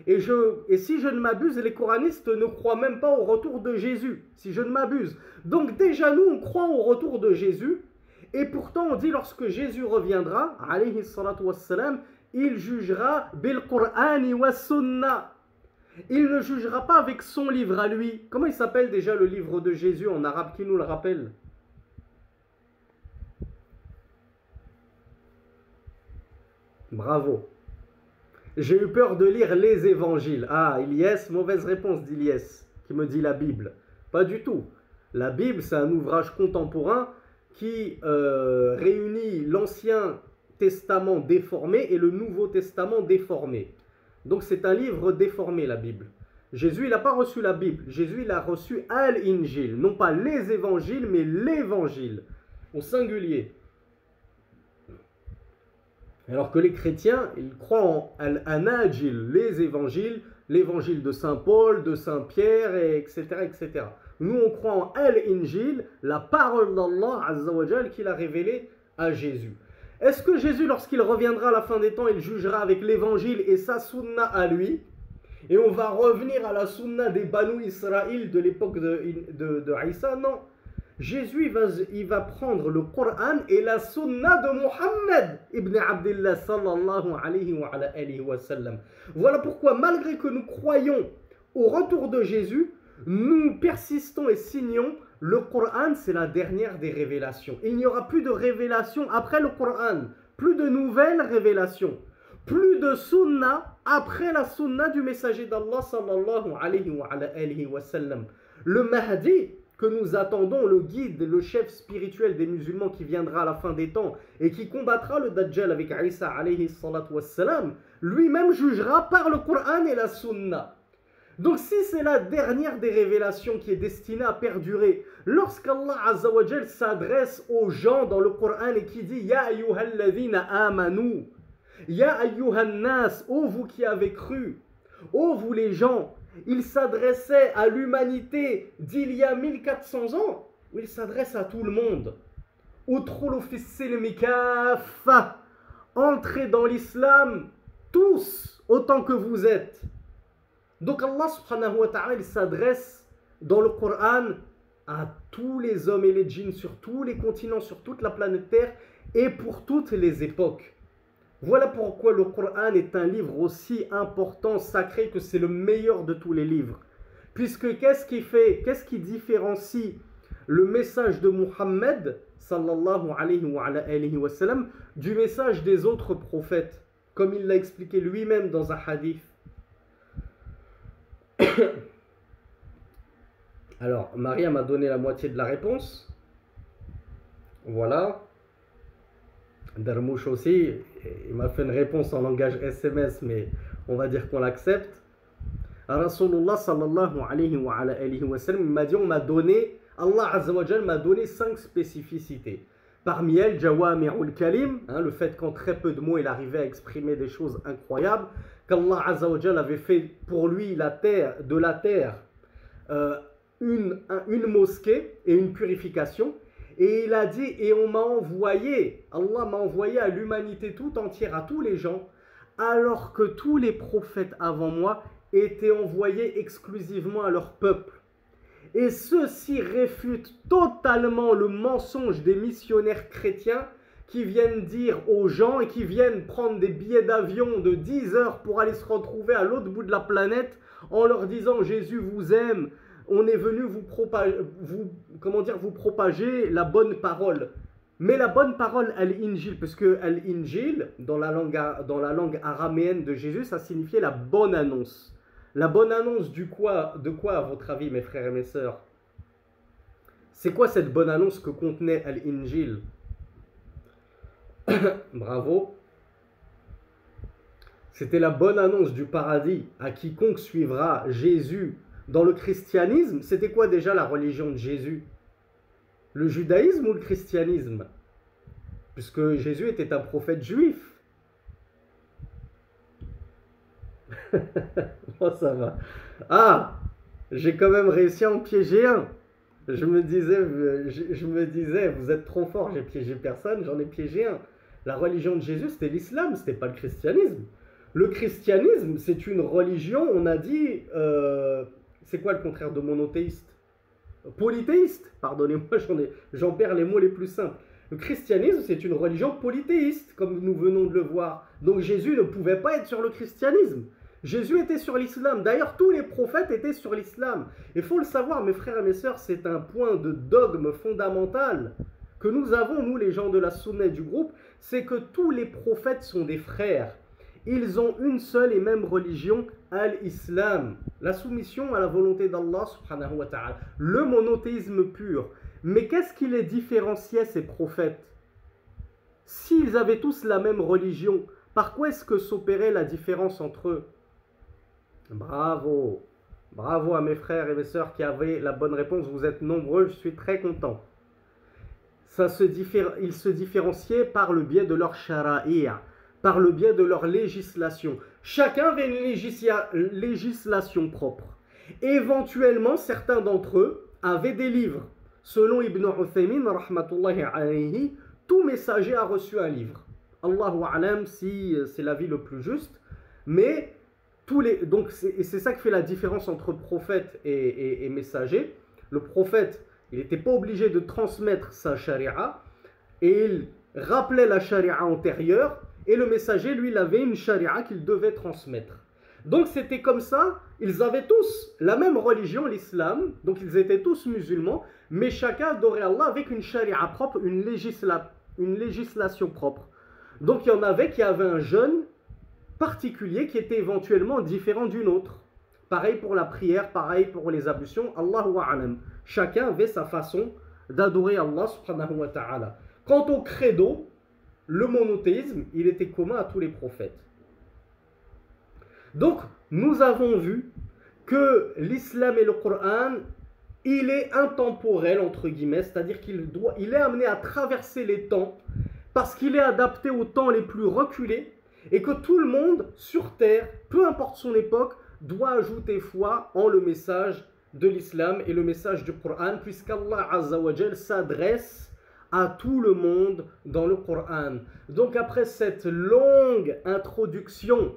Speaker 1: Et si je ne m'abuse, les coranistes ne croient même pas au retour de Jésus, si je ne m'abuse. Donc déjà nous, on croit au retour de Jésus, et pourtant on dit lorsque Jésus reviendra, alayhi salatu wassalam, il jugera bil Qur'ani wa sunnah. Il ne jugera pas avec son livre à lui. Comment il s'appelle déjà le livre de Jésus en arabe, qui nous le rappelle? Bravo. J'ai eu peur de lire les évangiles. Ah, Ilyes, mauvaise réponse d'Ilyes, qui me dit la Bible. Pas du tout. La Bible, c'est un ouvrage contemporain qui réunit l'Ancien Testament déformé et le Nouveau Testament déformé. Donc c'est un livre déformé, la Bible. Jésus, il n'a pas reçu la Bible. Jésus, il a reçu Al-Injil. Non pas les évangiles, mais l'évangile. Au singulier. Alors que les chrétiens, ils croient en Al-Anajil, les évangiles, l'évangile de Saint Paul, de Saint Pierre, etc., etc. Nous, on croit en Al-Injil, la parole d'Allah Azza wa Jal qu'il a révélée à Jésus. Est-ce que Jésus, lorsqu'il reviendra à la fin des temps, il jugera avec l'évangile et sa sunna à lui? Et on va revenir à la sunna des Banu Israël de l'époque de Isa? Non. Jésus, il va prendre le Coran et la sunna de Muhammad ibn Abdullah sallallahu alayhi wa sallam. Voilà pourquoi, malgré que nous croyons au retour de Jésus, nous persistons et signons le Coran, c'est la dernière des révélations. Il n'y aura plus de révélations après le Coran, plus de nouvelles révélations, plus de sunna après la sunna du messager d'Allah sallallahu alayhi wa sallam. Le Mahdi, que nous attendons, le guide, le chef spirituel des musulmans qui viendra à la fin des temps et qui combattra le Dajjal avec Isa alayhi salatu wassalam, lui-même jugera par le Coran et la Sunna. Donc si c'est la dernière des révélations qui est destinée à perdurer, lorsqu'Allah Azza wa Jal s'adresse aux gens dans le Coran et qui dit « Ya ayyuhalladhina amanu » Ya ayyuhan nas, ô vous qui avez cru, ô vous les gens, il s'adressait à l'humanité d'il y a 1400 ans, ou il s'adresse à tout le monde. Udkhulu fis-silmi kaffa, entrez dans l'islam tous autant que vous êtes. Donc Allah subhanahu wa ta'ala, il s'adresse dans le Coran à tous les hommes et les djinns sur tous les continents, sur toute la planète Terre et pour toutes les époques. Voilà pourquoi le Coran est un livre aussi important, sacré, que c'est le meilleur de tous les livres. Puisque qu'est-ce qui différencie le message de Muhammad, sallallahu alayhi wa sallam, du message des autres prophètes, comme il l'a expliqué lui-même dans un hadith. Alors, Maria m'a donné la moitié de la réponse. Voilà. Darmouche aussi, il m'a fait une réponse en langage SMS, mais on va dire qu'on l'accepte. Rasulullah sallallahu alayhi wa sallam m'a dit, Allah Azza wa Jal m'a donné 5 spécificités. Parmi elles, Jawami'ul Kalim, le fait qu'en très peu de mots il arrivait à exprimer des choses incroyables, qu'Allah Azza wa Jal avait fait pour lui de la terre une mosquée et une purification. Et il a dit, et on m'a envoyé, Allah m'a envoyé à l'humanité tout entière, à tous les gens, alors que tous les prophètes avant moi étaient envoyés exclusivement à leur peuple. Et ceux-ci réfutent totalement le mensonge des missionnaires chrétiens qui viennent dire aux gens et qui viennent prendre des billets d'avion de 10 heures pour aller se retrouver à l'autre bout de la planète en leur disant « Jésus vous aime ». On est venu vous propager la bonne parole. Mais la bonne parole, Al-Injil, parce que Al-Injil, dans la langue araméenne de Jésus, ça signifiait la bonne annonce. La bonne annonce de quoi, à votre avis, mes frères et mes sœurs? C'est quoi cette bonne annonce que contenait Al-Injil? Bravo. C'était la bonne annonce du paradis à quiconque suivra Jésus. Dans le christianisme, c'était quoi déjà la religion de Jésus? Le judaïsme ou le christianisme? Puisque Jésus était un prophète juif. Oh, ça va. Ah, j'ai quand même réussi à en piéger un. Je me disais, vous êtes trop fort, j'ai piégé personne, j'en ai piégé un. La religion de Jésus, c'était l'islam, c'était pas le christianisme. Le christianisme, c'est une religion, on a dit... c'est quoi le contraire de monothéiste? Polythéiste, pardonnez-moi, j'en perds les mots les plus simples. Le christianisme, c'est une religion polythéiste, comme nous venons de le voir. Donc Jésus ne pouvait pas être sur le christianisme. Jésus était sur l'islam. D'ailleurs, tous les prophètes étaient sur l'islam. Il faut le savoir, mes frères et mes sœurs, c'est un point de dogme fondamental que nous avons, nous les gens de la Sunna du groupe, c'est que tous les prophètes sont des frères. Ils ont une seule et même religion, al-Islam, la soumission à la volonté d'Allah subhanahu wa ta'ala, le monothéisme pur. Mais qu'est-ce qui les différenciait, ces prophètes? S'ils avaient tous la même religion, par quoi est-ce que s'opérait la différence entre eux? Bravo, bravo à mes frères et mes sœurs qui avaient la bonne réponse, vous êtes nombreux, je suis très content. Ils se différenciaient par le biais de leur shara'i'a, par le biais de leur législation. Chacun avait une législation propre. Éventuellement, certains d'entre eux avaient des livres. Selon Ibn Uthaymin, rahmatullahi alayhi, tout messager a reçu un livre. Allahu a'lam si c'est l'avis le plus juste. Mais donc c'est ça qui fait la différence entre prophète et messager. Le prophète, il n'était pas obligé de transmettre sa charia et il rappelait la charia antérieure. Et le messager, lui, il avait une charia qu'il devait transmettre. Donc c'était comme ça, ils avaient tous la même religion, l'islam, donc ils étaient tous musulmans, mais chacun adorait Allah avec une charia propre, une législation propre. Donc il y en avait qui avaient un jeûne particulier qui était éventuellement différent d'une autre. Pareil pour la prière, pareil pour les ablutions. Allahu a'lam. Chacun avait sa façon d'adorer Allah subhanahu wa ta'ala. Quant au credo, le monothéisme, il était commun à tous les prophètes. Donc, nous avons vu que l'islam et le Coran, il est intemporel, entre guillemets, c'est-à-dire qu'il est amené à traverser les temps parce qu'il est adapté aux temps les plus reculés et que tout le monde sur terre, peu importe son époque, doit ajouter foi en le message de l'islam et le message du Coran, puisqu'Allah Azza wa Jal s'adresse à tout le monde dans le Coran. Donc après cette longue introduction,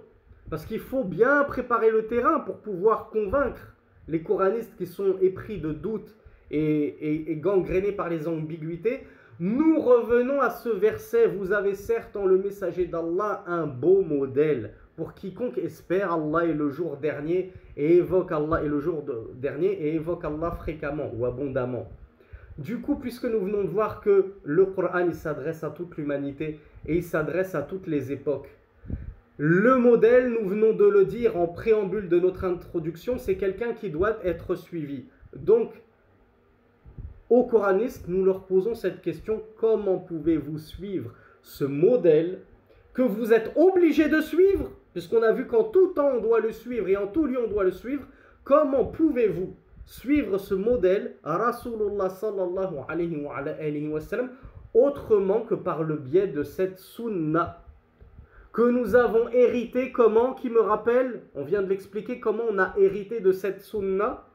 Speaker 1: parce qu'il faut bien préparer le terrain pour pouvoir convaincre les coranistes qui sont épris de doutes et gangrénés par les ambiguïtés, nous revenons à ce verset. Vous avez certes en le messager d'Allah un beau modèle pour quiconque espère Allah et le jour dernier et évoque Allah et le jour dernier et évoque Allah fréquemment ou abondamment. Du coup, puisque nous venons de voir que le Coran il s'adresse à toute l'humanité et il s'adresse à toutes les époques, le modèle, nous venons de le dire en préambule de notre introduction, c'est quelqu'un qui doit être suivi. Donc, aux coranistes, nous leur posons cette question: comment pouvez-vous suivre ce modèle que vous êtes obligés de suivre, puisqu'on a vu qu'en tout temps on doit le suivre et en tout lieu on doit le suivre? Comment pouvez-vous suivre ce modèle à Rasulullah sallallahu alayhi wa sallam autrement que par le biais de cette sunna que nous avons hérité? Comment? Qui me rappelle? On vient de l'expliquer comment on a hérité de cette sunna.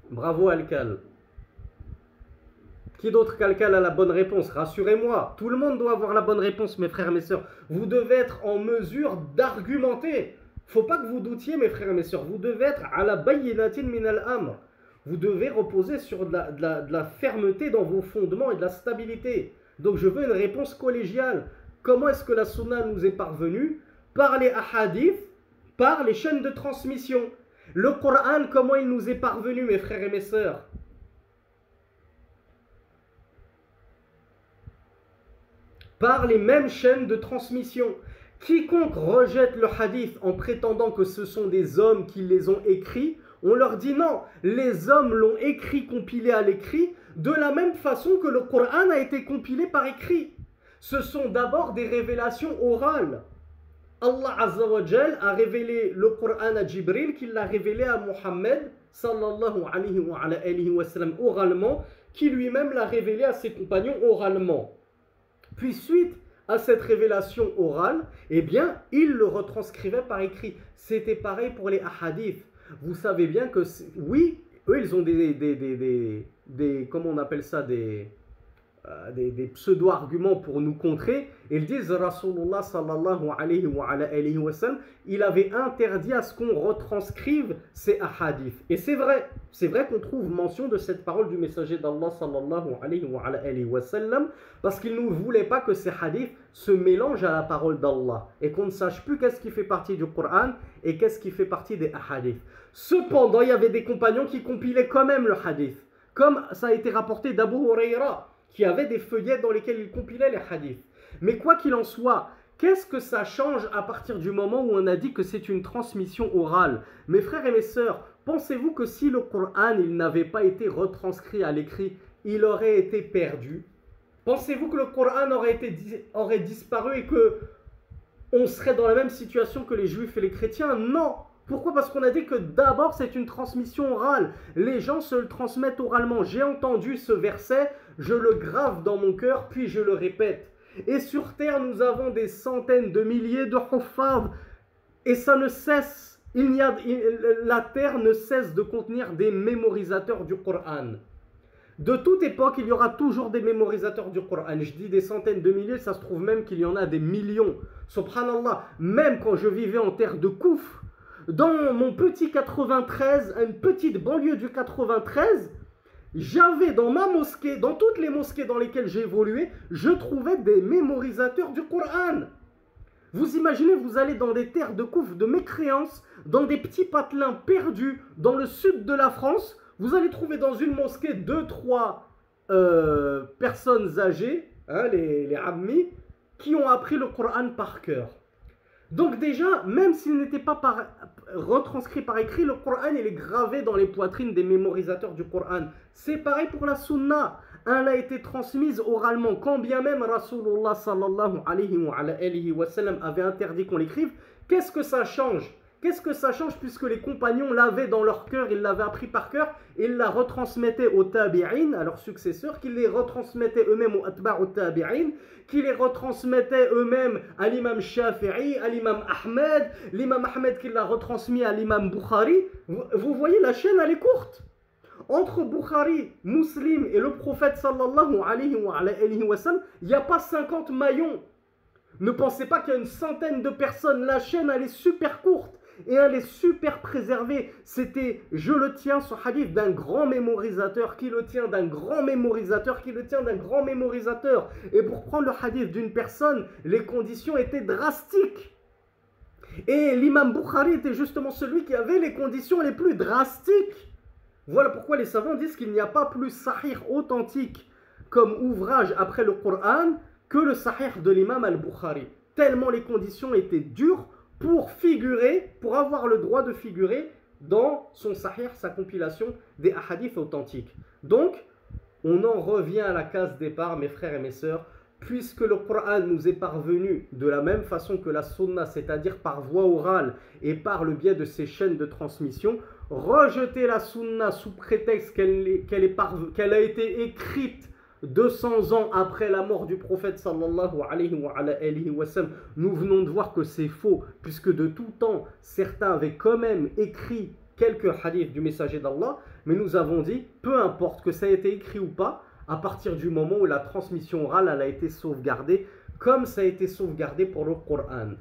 Speaker 1: Bravo Alcal. Qui d'autre qu'Alcal a la bonne réponse? Rassurez-moi, tout le monde doit avoir la bonne réponse, mes frères et mes sœurs. Vous devez être en mesure d'argumenter. Faut pas que vous doutiez, mes frères et mes sœurs. Vous devez être à la bayyinatin min al-amr. Vous devez reposer sur de la fermeté dans vos fondements et de la stabilité. Donc je veux une réponse collégiale. Comment est-ce que la sunna nous est parvenue? Par les ahadiths, par les chaînes de transmission. Le Coran, comment il nous est parvenu, mes frères et mes sœurs? Par les mêmes chaînes de transmission. Quiconque rejette le hadith en prétendant que ce sont des hommes qui les ont écrits, on leur dit non, les hommes l'ont écrit, compilé à l'écrit, de la même façon que le Coran a été compilé par écrit. Ce sont d'abord des révélations orales. Allah Azza wa Jal a révélé le Coran à Jibril, qu'il l'a révélé à Muhammad sallallahu alayhi wa sallam oralement, qui lui-même l'a révélé à ses compagnons oralement. Puis suite à cette révélation orale, eh bien, il le retranscrivait par écrit. C'était pareil pour les ahadiths. Vous savez bien que, oui, eux, ils ont des comment on appelle ça, des pseudo-arguments pour nous contrer. Ils disent Rasulullah sallallahu alayhi wa sallam, il avait interdit à ce qu'on retranscrive ces ahadiths. Et c'est vrai qu'on trouve mention de cette parole du messager d'Allah sallallahu alayhi wa sallam, parce qu'il ne voulait pas que ces hadiths se mélangent à la parole d'Allah et qu'on ne sache plus qu'est-ce qui fait partie du Coran et qu'est-ce qui fait partie des hadiths. Cependant, il y avait des compagnons qui compilaient quand même le hadith, comme ça a été rapporté d'Abu Huraira, qui avait des feuillets dans lesquels il compilait les hadiths. Mais quoi qu'il en soit, qu'est-ce que ça change à partir du moment où on a dit que c'est une transmission orale? Mes frères et mes sœurs, pensez-vous que si le Coran il n'avait pas été retranscrit à l'écrit, il aurait été perdu? Pensez-vous que le Coran aurait disparu et que on serait dans la même situation que les juifs et les chrétiens? Non. Pourquoi? Parce qu'on a dit que d'abord c'est une transmission orale. Les gens se le transmettent oralement. J'ai entendu ce verset, je le grave dans mon cœur, puis je le répète. Et sur terre, nous avons des centaines de milliers de huffaz. Et ça ne cesse. La terre ne cesse de contenir des mémorisateurs du Coran. De toute époque, il y aura toujours des mémorisateurs du Coran. Je dis des centaines de milliers, ça se trouve même qu'il y en a des millions. Subhanallah, même quand je vivais en terre de Kouf, dans mon petit 93, une petite banlieue du 93, j'avais dans ma mosquée, dans toutes les mosquées dans lesquelles j'ai évolué, je trouvais des mémorisateurs du Coran. Vous imaginez, vous allez dans des terres de Kouf, de mécréance, dans des petits patelins perdus dans le sud de la France, vous allez trouver dans une mosquée 2-3 personnes âgées, hein, les ammis, qui ont appris le Coran par cœur. Donc déjà, même s'il n'était pas retranscrit par écrit, le Coran il est gravé dans les poitrines des mémorisateurs du Coran. C'est pareil pour la Sunna. Elle a été transmise oralement. Quand bien même Rasulullah sallallahu alayhi wa sallam avait interdit qu'on l'écrive, qu'est-ce que ça change? Qu'est-ce que ça change puisque les compagnons l'avaient dans leur cœur, ils l'avaient appris par cœur, ils la retransmettaient aux tabi'in, à leurs successeurs, qu'ils les retransmettaient eux-mêmes aux atba'u tabi'in, qu'ils les retransmettaient eux-mêmes à l'imam Shafi'i, à l'imam Ahmed qui l'a retransmis à l'imam Bukhari. Vous voyez, la chaîne elle est courte. Entre Bukhari, Muslim et le prophète sallallahu alayhi wa sallam, il n'y a pas 50 maillons. Ne pensez pas qu'il y a une centaine de personnes. La chaîne elle est super courte. Et elle est super préservée. C'était, je le tiens, ce hadith d'un grand mémorisateur, qui le tient d'un grand mémorisateur, qui le tient d'un grand mémorisateur. Et pour prendre le hadith d'une personne, les conditions étaient drastiques. Et l'imam Bukhari était justement celui qui avait les conditions les plus drastiques. Voilà pourquoi les savants disent qu'il n'y a pas plus sahih authentique comme ouvrage après le Coran que le sahih de l'imam al-Bukhari. Tellement les conditions étaient dures pour figurer, pour avoir le droit de figurer dans son sahih, sa compilation des hadiths authentiques. Donc, on en revient à la case départ, mes frères et mes sœurs, puisque le Coran nous est parvenu de la même façon que la sunna, c'est-à-dire par voie orale et par le biais de ces chaînes de transmission, rejeter la sunna sous prétexte qu'elle a été écrite 200 ans après la mort du prophète sallallahu alayhi wa sallam, nous venons de voir que c'est faux, puisque de tout temps, certains avaient quand même écrit quelques hadiths du messager d'Allah, mais nous avons dit, peu importe que ça ait été écrit ou pas, à partir du moment où la transmission orale elle a été sauvegardée, comme ça a été sauvegardé pour le Coran.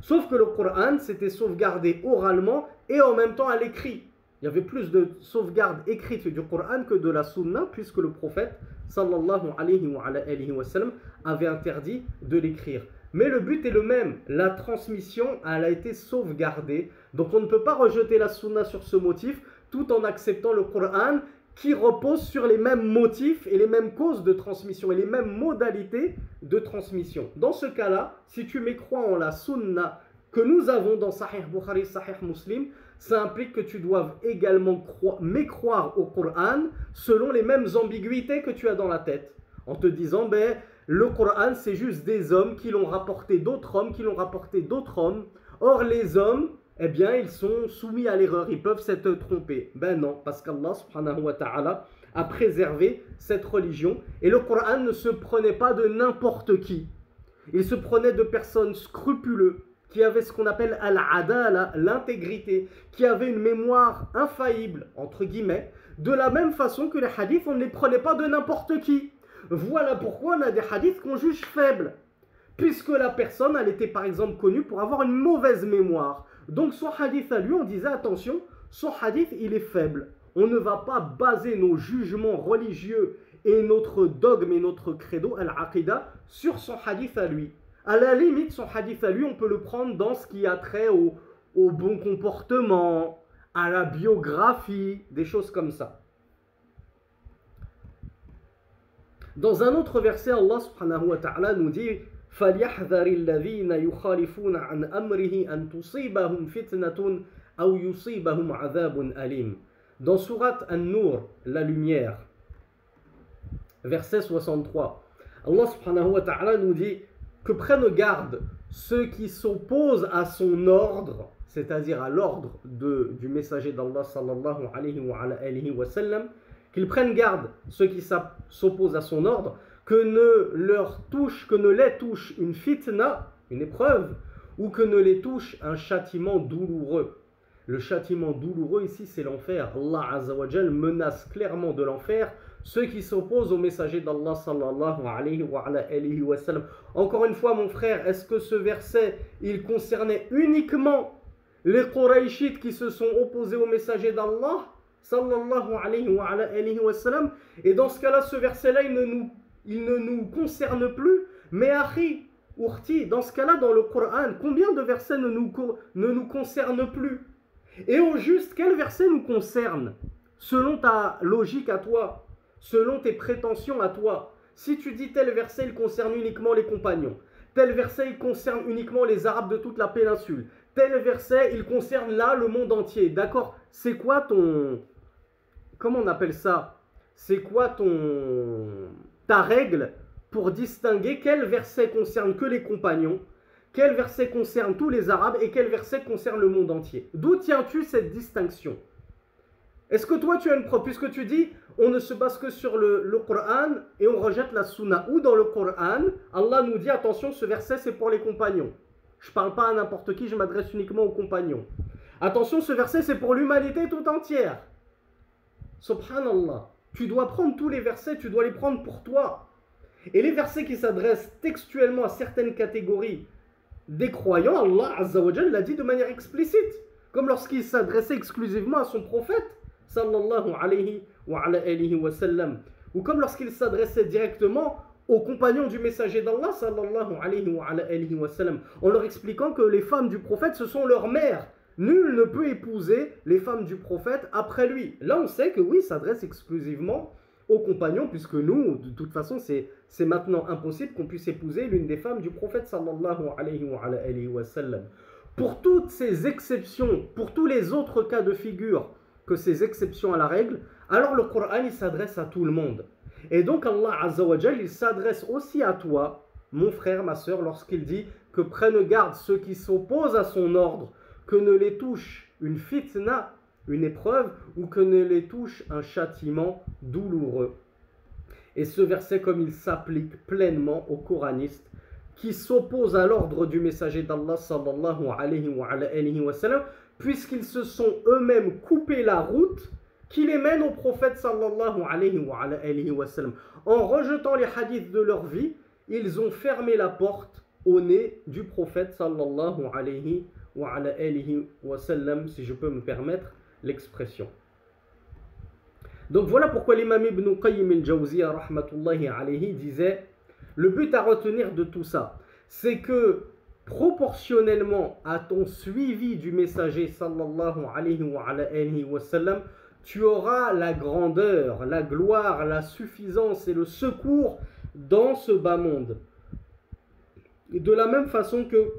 Speaker 1: Sauf que le Coran s'était sauvegardé oralement et en même temps à l'écrit. Il y avait plus de sauvegarde écrite du Coran que de la Sunna, puisque le prophète sallallahu alayhi wa sallam avait interdit de l'écrire. Mais le but est le même, la transmission elle a été sauvegardée. Donc on ne peut pas rejeter la Sunna sur ce motif tout en acceptant le Coran qui repose sur les mêmes motifs et les mêmes causes de transmission et les mêmes modalités de transmission. Dans ce cas-là, si tu mécrois en la Sunna que nous avons dans Sahih Bukhari, Sahih Muslim, ça implique que tu dois également mécroire au Coran selon les mêmes ambiguïtés que tu as dans la tête. En te disant, le Coran c'est juste des hommes qui l'ont rapporté d'autres hommes, qui l'ont rapporté d'autres hommes. Or les hommes, eh bien ils sont soumis à l'erreur, ils peuvent s'être trompés. Ben non, parce qu'Allah subhanahu wa ta'ala a préservé cette religion. Et le Coran ne se prenait pas de n'importe qui. Il se prenait de personnes scrupuleuses, qui avaient ce qu'on appelle al-adala, l'intégrité, qui avaient une mémoire infaillible, entre guillemets, de la même façon que les hadiths, on ne les prenait pas de n'importe qui. Voilà pourquoi on a des hadiths qu'on juge faibles, puisque la personne, elle était par exemple connue pour avoir une mauvaise mémoire. Donc son hadith à lui, on disait attention, son hadith, il est faible. On ne va pas baser nos jugements religieux et notre dogme et notre credo, al-aqidah, sur son hadith à lui. À la limite, son hadith à lui, on peut le prendre dans ce qui a trait au bon comportement, à la biographie, des choses comme ça. Dans un autre verset, Allah subhanahu wa ta'ala nous dit فَلْيَحْذَرِ الَّذِينَ يُخَالِفُونَ عَنْ أَمْرِهِ أَنْ تُصِيبَهُمْ فِتْنَةٌ أَوْ يُصِيبَهُمْ عَذَابٌ أَلِيمٌ. Dans Sourate An-Nur, la lumière, verset 63, Allah subhanahu wa ta'ala nous dit que prennent garde ceux qui s'opposent à son ordre, c'est-à-dire à l'ordre du messager d'Allah sallallahu alayhi wa sallam, qu'ils prennent garde ceux qui s'opposent à son ordre, que ne les touche une fitna, une épreuve, ou que ne les touche un châtiment douloureux. Le châtiment douloureux ici c'est l'enfer. Allah Azza wa Jal menace clairement de l'enfer ceux qui s'opposent au messager d'Allah sallallahu alayhi wa sallam. Encore une fois mon frère, est-ce que ce verset il concernait uniquement les Qurayshites qui se sont opposés au messager d'Allah sallallahu alayhi wa sallam? Et dans ce cas-là, ce verset-là il ne nous concerne plus. Mais akhi, Urti, dans ce cas-là, dans le Coran, combien de versets ne nous concernent plus? Et au juste, quel verset nous concerne? Selon ta logique à toi, selon tes prétentions à toi. Si tu dis tel verset, il concerne uniquement les compagnons. tel verset il concerne uniquement les Arabes de toute la péninsule, tel verset il concerne là le monde entier. D'accord? C'est quoi ton... Comment on appelle ça? C'est quoi ta règle pour distinguer quel verset concerne que les compagnons, quel verset concerne tous les Arabes et quel verset concerne le monde entier? D'où tiens-tu cette distinction? Est-ce que toi tu as une preuve? Puisque tu dis on ne se base que sur le Coran et on rejette la Sunna. Ou dans le Coran, Allah nous dit attention, ce verset c'est pour les compagnons. Je ne parle pas à n'importe qui, je m'adresse uniquement aux compagnons. Attention, ce verset c'est pour l'humanité tout entière. Subhanallah. Tu dois prendre tous les versets, tu dois les prendre pour toi. Et les versets qui s'adressent textuellement à certaines catégories des croyants, Allah Azza wa Jalla l'a dit de manière explicite. Comme lorsqu'il s'adressait exclusivement à son prophète, sallallahu alayhi wa sallam. Ou comme lorsqu'il s'adressait directement aux compagnons du messager d'Allah, sallallahu alayhi wa sallam, en leur expliquant que les femmes du prophète, ce sont leurs mères. Nul ne peut épouser les femmes du prophète après lui. Là, on sait que oui, ça s'adresse exclusivement aux compagnons, puisque nous, de toute façon, c'est maintenant impossible qu'on puisse épouser l'une des femmes du prophète, sallallahu alayhi wa sallam. Pour toutes ces exceptions, pour tous les autres cas de figure que ces exceptions à la règle, alors le Coran, il s'adresse à tout le monde. Et donc Allah Azza wa Jal, il s'adresse aussi à toi, mon frère, ma soeur, lorsqu'il dit que prennent garde ceux qui s'opposent à son ordre, que ne les touche une fitna, une épreuve, ou que ne les touche un châtiment douloureux. Et ce verset, comme il s'applique pleinement aux coranistes qui s'opposent à l'ordre du messager d'Allah sallallahu alayhi wa sallam, puisqu'ils se sont eux-mêmes coupés la route qui les mène au prophète sallallahu alayhi wa sallam. En rejetant les hadiths de leur vie, ils ont fermé la porte au nez du prophète sallallahu alayhi wa sallam, si je peux me permettre l'expression. Donc voilà pourquoi l'imam Ibn Qayyim al-Jawziyya rahmatullahi alayhi disait: le but à retenir de tout ça, c'est que proportionnellement à ton suivi du messager sallallahu alayhi wa sallam, tu auras la grandeur, la gloire, la suffisance et le secours dans ce bas monde. Et de la même façon que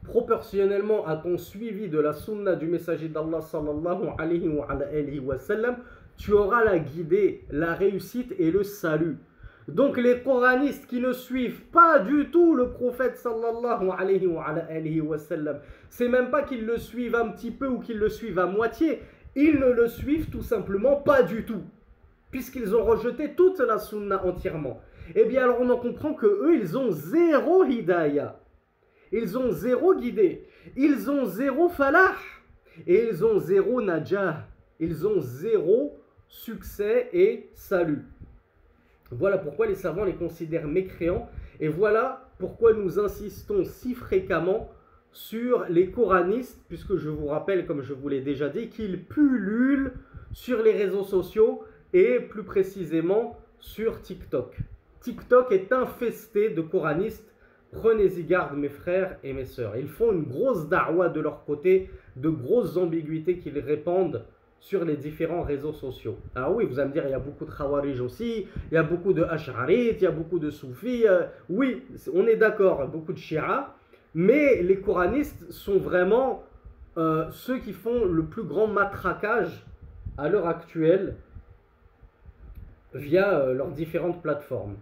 Speaker 1: proportionnellement à ton suivi de la sunna du messager d'Allah sallallahu alayhi wa sallam, tu auras la guidée, la réussite et le salut. Donc les coranistes qui ne suivent pas du tout le prophète sallallahu alayhi wa sallam, c'est même pas qu'ils le suivent un petit peu ou qu'ils le suivent à moitié, ils ne le suivent tout simplement pas du tout, puisqu'ils ont rejeté toute la sunna entièrement. Eh bien alors on en comprend que eux, ils ont zéro hidayah, ils ont zéro guidée, ils ont zéro falah, et ils ont zéro najah, ils ont zéro succès et salut. Voilà pourquoi les savants les considèrent mécréants, et voilà pourquoi nous insistons si fréquemment sur les coranistes, puisque je vous rappelle, comme je vous l'ai déjà dit, qu'ils pullulent sur les réseaux sociaux et plus précisément sur TikTok. TikTok est infesté de coranistes. Prenez-y garde, mes frères et mes sœurs. Ils font une grosse da'wa de leur côté, de grosses ambiguïtés qu'ils répandent sur les différents réseaux sociaux. Alors oui, vous allez me dire, il y a beaucoup de Khawarij aussi, il y a beaucoup de Ash'arites, il y a beaucoup de Soufis. Oui, on est d'accord, beaucoup de Shia, mais les coranistes sont vraiment ceux qui font le plus grand matraquage à l'heure actuelle via leurs différentes plateformes.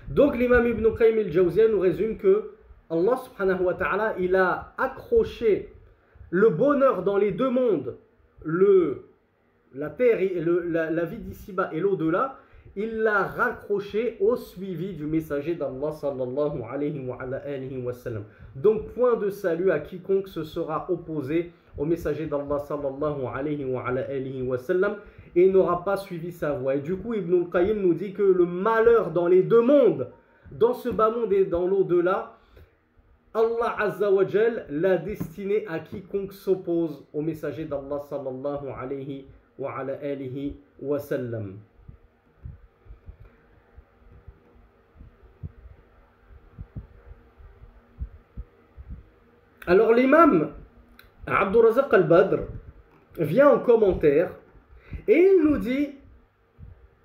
Speaker 1: Donc l'imam Ibn Qayyim al-Jawziyya nous résume que Allah subhanahu wa ta'ala, il a accroché le bonheur dans les deux mondes, la terre, la vie d'ici-bas et l'au-delà, il l'a raccroché au suivi du messager d'Allah sallallahu alayhi wa sallam. Donc point de salut à quiconque se sera opposé au messager d'Allah sallallahu alayhi wa sallam et n'aura pas suivi sa voie. Et du coup, Ibn al-Qayyim nous dit que le malheur dans les deux mondes, dans ce bas monde et dans l'au-delà, Allah Azza wa Jal l'a destiné à quiconque s'oppose au messager d'Allah sallallahu alayhi wa sallam. Alors l'imam Abdur Razak al-Badr vient en commentaire et il nous dit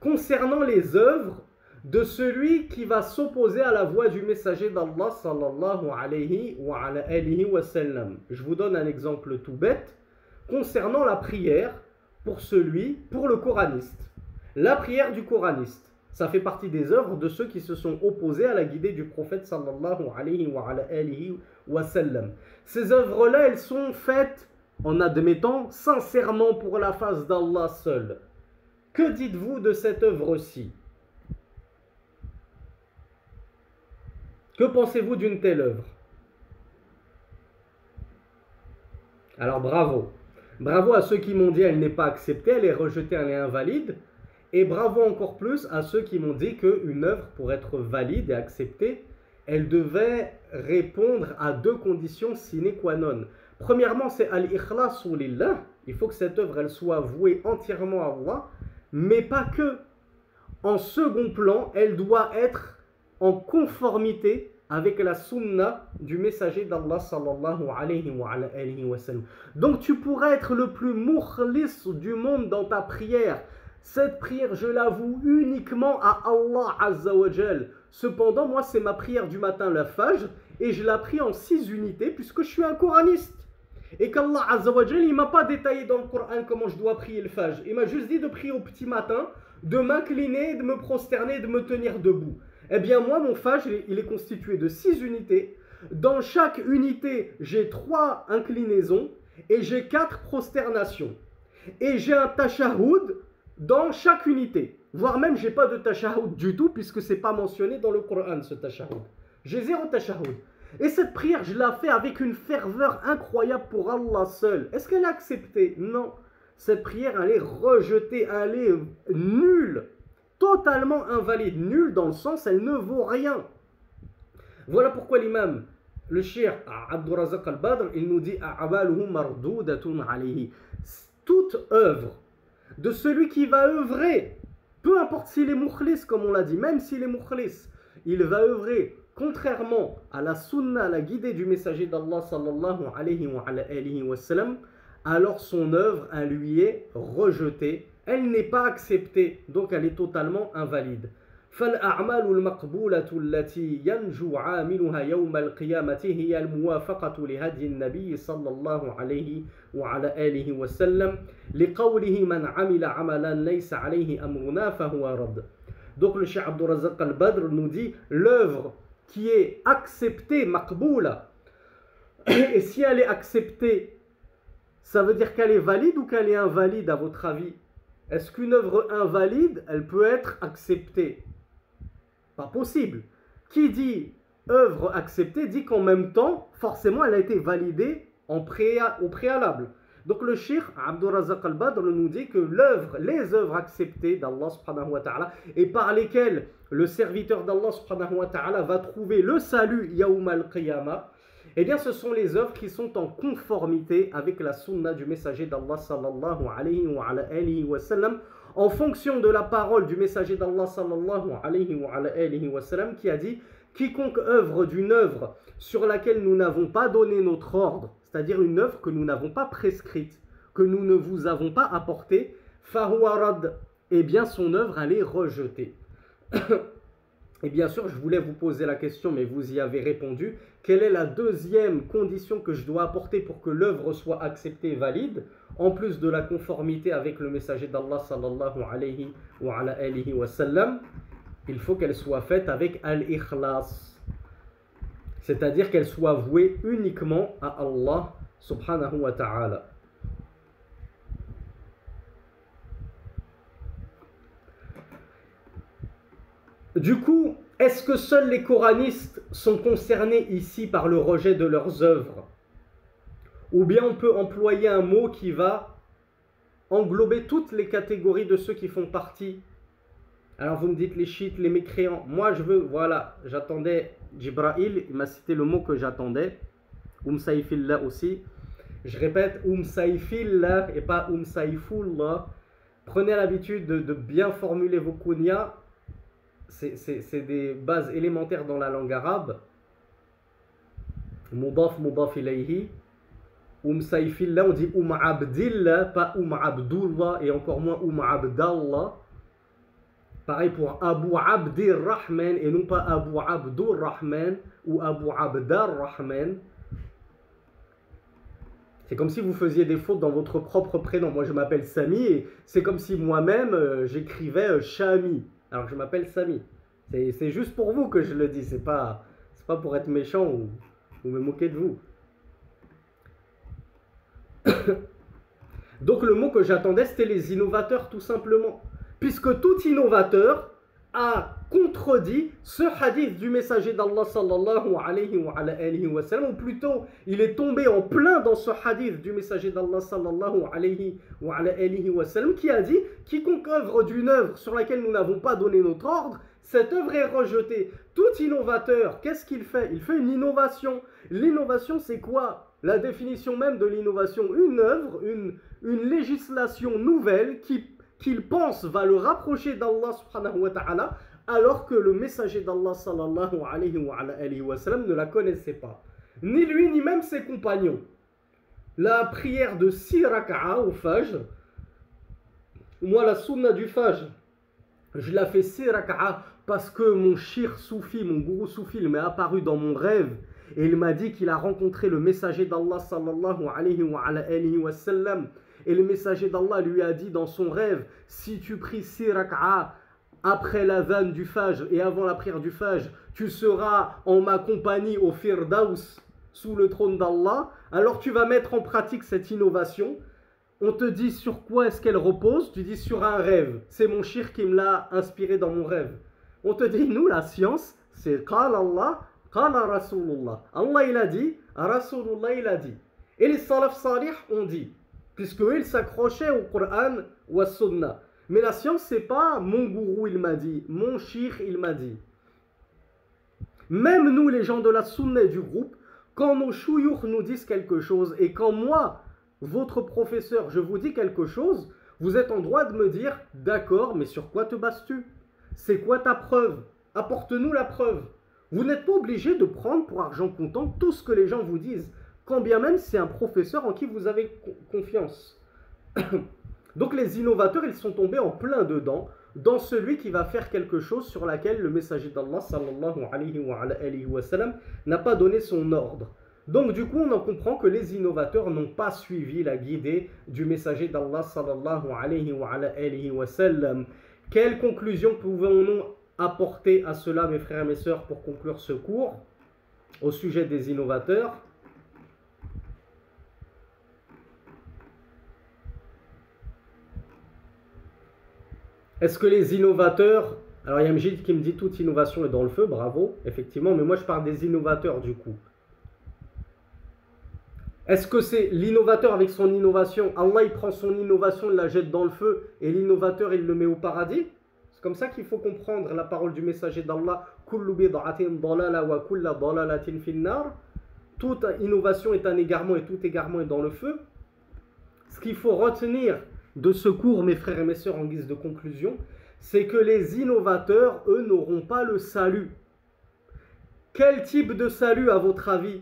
Speaker 1: concernant les œuvres de celui qui va s'opposer à la voie du messager d'Allah sallallahu alayhi wa sallam. Je vous donne un exemple tout bête concernant la prière pour le coraniste. La prière du coraniste, ça fait partie des œuvres de ceux qui se sont opposés à la guidée du prophète sallallahu alayhi wa sallam. Ces œuvres-là, elles sont faites en admettant sincèrement pour la face d'Allah seul. Que dites-vous de cette œuvre-ci? Que pensez-vous d'une telle œuvre? Alors bravo. Bravo à ceux qui m'ont dit qu'elle n'est pas acceptée, elle est rejetée, elle est invalide. Et bravo encore plus à ceux qui m'ont dit qu'une œuvre, pour être valide et acceptée, elle devait répondre à deux conditions sine qua non. Premièrement, c'est al-ikhlasu lillah. Il faut que cette œuvre elle soit vouée entièrement à Allah, mais pas que. En second plan, elle doit être en conformité avec la sunna du messager d'Allah sallallahu alayhi wa sallam. Donc tu pourrais être le plus mukhlis du monde dans ta prière. Cette prière, je l'avoue uniquement à Allah Azza wa Jal. Cependant, moi, c'est ma prière du matin, la Fajr, et je la prie en 6 unités puisque je suis un coraniste. Et qu'Allah Azza wa Jal, il ne m'a pas détaillé dans le Coran comment je dois prier le Fajr. Il m'a juste dit de prier au petit matin, de m'incliner, de me prosterner, de me tenir debout. Eh bien, moi, mon Fajr, il est constitué de 6 unités. Dans chaque unité, j'ai 3 inclinaisons et j'ai 4 prosternations. Et j'ai un tashahoud dans chaque unité. Voire même, je n'ai pas de tashahoud du tout puisque ce n'est pas mentionné dans le Coran, ce tashahoud. J'ai 0 tashahoud. Et cette prière, je la fais avec une ferveur incroyable pour Allah seul. Est-ce qu'elle est acceptée? Non. Cette prière, elle est rejetée, elle est nulle. Totalement invalide. Nulle dans le sens, elle ne vaut rien. Voilà pourquoi l'imam, le cheikh Abdurrazaq al-Badr, il nous dit toute œuvre de celui qui va œuvrer, peu importe s'il est mukhlis, comme on l'a dit, même s'il est mukhlis, il va œuvrer contrairement à la sunna, à la guidée du messager d'Allah sallallahu alayhi wa sallam, alors son œuvre, elle lui est rejetée, elle n'est pas acceptée, donc elle est totalement invalide. فالأعمال المقبولة التي ينجو عاملها يوم القيامة هي الموافقة لهدي النبي صلى الله عليه وعلى آله وسلم لقوله من عمل عملا ليس عليه أمرنا فهو رد. Donc le Cheikh Abdurrazaq al-Badr nous dit l'œuvre qui est acceptée, maqboula, et si elle est acceptée, ça veut dire qu'elle est valide ou qu'elle est invalide à votre avis? Est-ce qu'une œuvre invalide, elle peut être acceptée? Pas possible. Qui dit œuvre acceptée dit qu'en même temps, forcément, elle a été validée au préalable. Donc le Cheikh Abdurrazaq al-Badr nous dit que les œuvres acceptées d'Allah subhanahu wa ta'ala et par lesquelles le serviteur d'Allah subhanahu wa ta'ala va trouver le salut yawm al-qiyamah, eh bien ce sont les œuvres qui sont en conformité avec la sunna du messager d'Allah sallallahu alayhi wa sallam, en fonction de la parole du messager d'Allah sallallahu alayhi wa sallam qui a dit quiconque œuvre d'une œuvre sur laquelle nous n'avons pas donné notre ordre, c'est-à-dire une œuvre que nous n'avons pas prescrite, que nous ne vous avons pas apportée, fahuwa rad, eh bien son œuvre elle est rejetée. Et bien sûr, je voulais vous poser la question, mais vous y avez répondu. Quelle est la deuxième condition que je dois apporter pour que l'œuvre soit acceptée et valide, en plus de la conformité avec le messager d'Allah sallallahu alayhi wa sallam? Il faut qu'elle soit faite avec al-ikhlas, c'est-à-dire qu'elle soit vouée uniquement à Allah subhanahu wa ta'ala. Du coup, est-ce que seuls les coranistes sont concernés ici par le rejet de leurs œuvres? Ou bien on peut employer un mot qui va englober toutes les catégories de ceux qui font partie? Alors vous me dites les chiites, les mécréants. Moi je veux, voilà, j'attendais Jibril, il m'a cité le mot que j'attendais. Saifillah aussi. Je répète, Saifillah et pas Saifullah. Prenez l'habitude de bien formuler vos kunyas. C'est des bases élémentaires dans la langue arabe. Mudaf, mudaf ilayhi. Saifillah, on dit Abdillah, pas Abdullah, et encore moins Abdallah. Pareil pour Abu Abdir Rahman et non pas Abu Abdur Rahman ou Abu Abdar Rahman. C'est comme si vous faisiez des fautes dans votre propre prénom. Moi, je m'appelle Sami et c'est comme si moi-même, j'écrivais Shami, alors que je m'appelle Sami. C'est juste pour vous que je le dis. C'est pas pour être méchant ou me moquer de vous. Donc, le mot que j'attendais, c'était les innovateurs, tout simplement. Puisque tout innovateur a contredit ce hadith du messager d'Allah sallallahu alayhi wa sallam, ou plutôt il est tombé en plein dans ce hadith du messager d'Allah sallallahu alayhi wa sallam qui a dit: quiconque œuvre d'une œuvre sur laquelle nous n'avons pas donné notre ordre, cette œuvre est rejetée. Tout innovateur, qu'est-ce qu'il fait? Il fait une innovation. L'innovation, c'est quoi? La définition même de l'innovation: une œuvre, une législation nouvelle qu'il pense va le rapprocher d'Allah subhanahu wa ta'ala, alors que le messager d'Allah sallallahu alayhi wa sallam ne la connaissait pas. Ni lui, ni même ses compagnons. La prière de 6 raka'a au Fajr, moi la sunna du Fajr, je la fais 6 raka'a parce que mon shir soufi, mon gourou soufi, il m'est apparu dans mon rêve et il m'a dit qu'il a rencontré le messager d'Allah sallallahu alayhi wa sallam. Et le messager d'Allah lui a dit dans son rêve: si tu pries 6 raka'a après l'adhan du Fajr et avant la prière du Fajr, tu seras en ma compagnie au Firdaus, sous le trône d'Allah. Alors tu vas mettre en pratique cette innovation. On te dit sur quoi est-ce qu'elle repose? Tu dis sur un rêve. C'est mon shir qui me l'a inspiré dans mon rêve. On te dit, nous, la science, c'est Qala Allah, Qala Rasulullah. Allah il a dit, Rasulullah il a dit. Et les salaf salih ont dit, puisque eux, ils s'accrochaient au Coran ou à Sunna. Mais la science, c'est pas mon gourou il m'a dit, mon shir il m'a dit. Même nous, les gens de la Sunna et du groupe, quand nos chouyours nous disent quelque chose et quand moi, votre professeur, je vous dis quelque chose, vous êtes en droit de me dire: d'accord, mais sur quoi te bases-tu? C'est quoi ta preuve? Apporte-nous la preuve. Vous n'êtes pas obligé de prendre pour argent comptant tout ce que les gens vous disent, quand bien même c'est un professeur en qui vous avez confiance. Donc les innovateurs, ils sont tombés en plein dedans, dans celui qui va faire quelque chose sur laquelle le messager d'Allah sallallahu alayhi wa sallam n'a pas donné son ordre. Donc du coup, on en comprend que les innovateurs n'ont pas suivi la guidée du messager d'Allah sallallahu alayhi wa sallam. Quelle conclusion pouvons-nous apporter à cela, mes frères et mes sœurs, pour conclure ce cours au sujet des innovateurs? Est-ce que les innovateurs... Alors il y a Mjid qui me dit toute innovation est dans le feu, bravo, effectivement, mais moi je parle des innovateurs du coup. Est-ce que c'est l'innovateur avec son innovation? Allah il prend son innovation, il la jette dans le feu et l'innovateur il le met au paradis? C'est comme ça qu'il faut comprendre la parole du messager d'Allah. Kullu bid'atin dalala wa kullu dalalatin finnar. Toute innovation est un égarement et tout égarement est dans le feu. Ce qu'il faut retenir de ce cours, mes frères et mes sœurs, en guise de conclusion, c'est que les innovateurs, eux, n'auront pas le salut. Quel type de salut, à votre avis?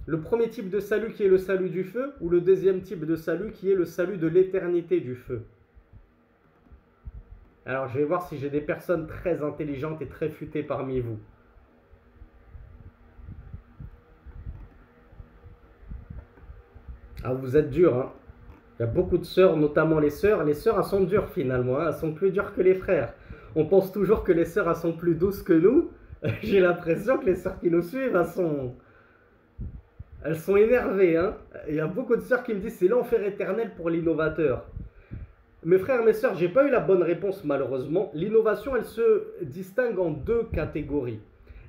Speaker 1: Le premier type de salut qui est le salut du feu, ou le deuxième type de salut qui est le salut de l'éternité du feu? Alors je vais voir si j'ai des personnes très intelligentes et très futées parmi vous. Ah, vous êtes durs, hein? Il y a beaucoup de sœurs, notamment les sœurs. Les sœurs, elles sont dures finalement, hein? Elles sont plus dures que les frères. On pense toujours que les sœurs, elles sont plus douces que nous. J'ai l'impression que les sœurs qui nous suivent, elles sont énervées, hein? Il y a beaucoup de sœurs qui me disent: c'est l'enfer éternel pour l'innovateur. Mes frères, mes sœurs, j'ai pas eu la bonne réponse malheureusement. L'innovation, elle se distingue en deux catégories.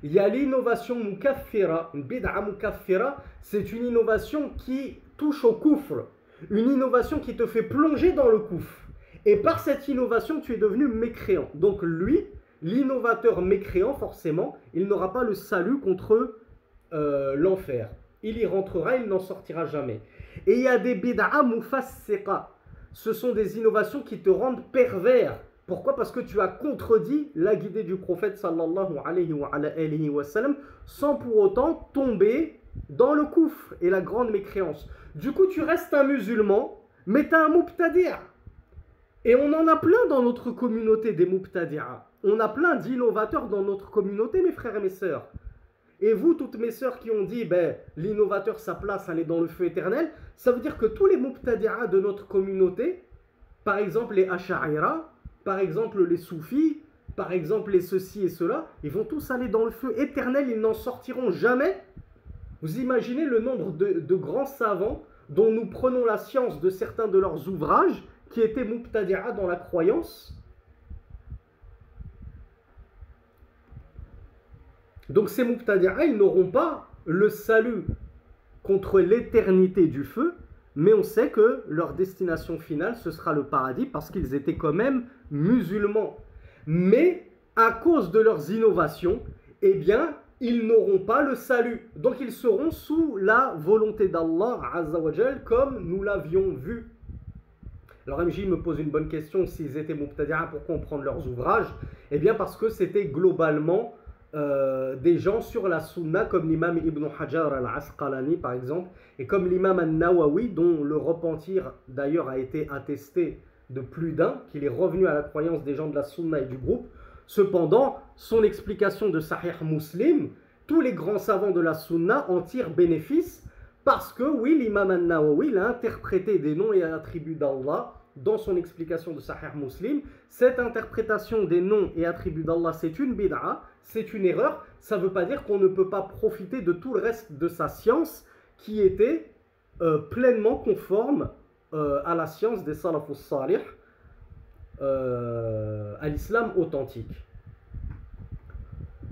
Speaker 1: Il y a l'innovation mukaffira, une bid'a mukaffira, c'est une innovation qui touche au koufr, une innovation qui te fait plonger dans le koufr. Et par cette innovation, tu es devenu mécréant. Donc lui, l'innovateur mécréant, forcément, il n'aura pas le salut contre l'enfer. Il y rentrera, il n'en sortira jamais. Et il y a des bid'a mufassiqa. Ce sont des innovations qui te rendent pervers. Pourquoi? Parce que tu as contredit la guidée du prophète sallallahu alayhi wa sallam sans pour autant tomber dans le koufr et la grande mécréance. Du coup, tu restes un musulman, mais tu as un mubtadi'. Et on en a plein dans notre communauté des Mubtadi'a. On a plein d'innovateurs dans notre communauté, mes frères et mes sœurs. Et vous, toutes mes sœurs qui ont dit ben, l'innovateur, sa place, elle est dans le feu éternel, ça veut dire que tous les Mubtadi'a de notre communauté, par exemple les Ash'aira, par exemple les Soufis, par exemple les ceci et cela, ils vont tous aller dans le feu éternel, ils n'en sortiront jamais. Vous imaginez le nombre de grands savants dont nous prenons la science de certains de leurs ouvrages qui étaient Mubtadi'a dans la croyance. Donc ces Mubtadi'a, ils n'auront pas le salut contre l'éternité du feu, mais on sait que leur destination finale, ce sera le paradis parce qu'ils étaient quand même musulmans. Mais à cause de leurs innovations, eh bien, ils n'auront pas le salut. Donc ils seront sous la volonté d'Allah Azza wa Jal, comme nous l'avions vu. Alors MJ me pose une bonne question, s'ils étaient Mubtadi'a, pourquoi on prend leurs ouvrages? Eh bien parce que c'était globalement des gens sur la sunna comme l'imam Ibn Hajar al-Asqalani par exemple, et comme l'imam al-Nawawi, dont le repentir d'ailleurs a été attesté de plus d'un, qu'il est revenu à la croyance des gens de la sunna et du groupe. Cependant, son explication de Sahih Muslim, tous les grands savants de la sunna en tirent bénéfice parce que oui, l'imam al-Nawawi a interprété des noms et attributs d'Allah dans son explication de Sahih Muslim. Cette interprétation des noms et attributs d'Allah, c'est une bid'a, c'est une erreur. Ça ne veut pas dire qu'on ne peut pas profiter de tout le reste de sa science qui était pleinement conforme à la science des salafus salih, à l'islam authentique.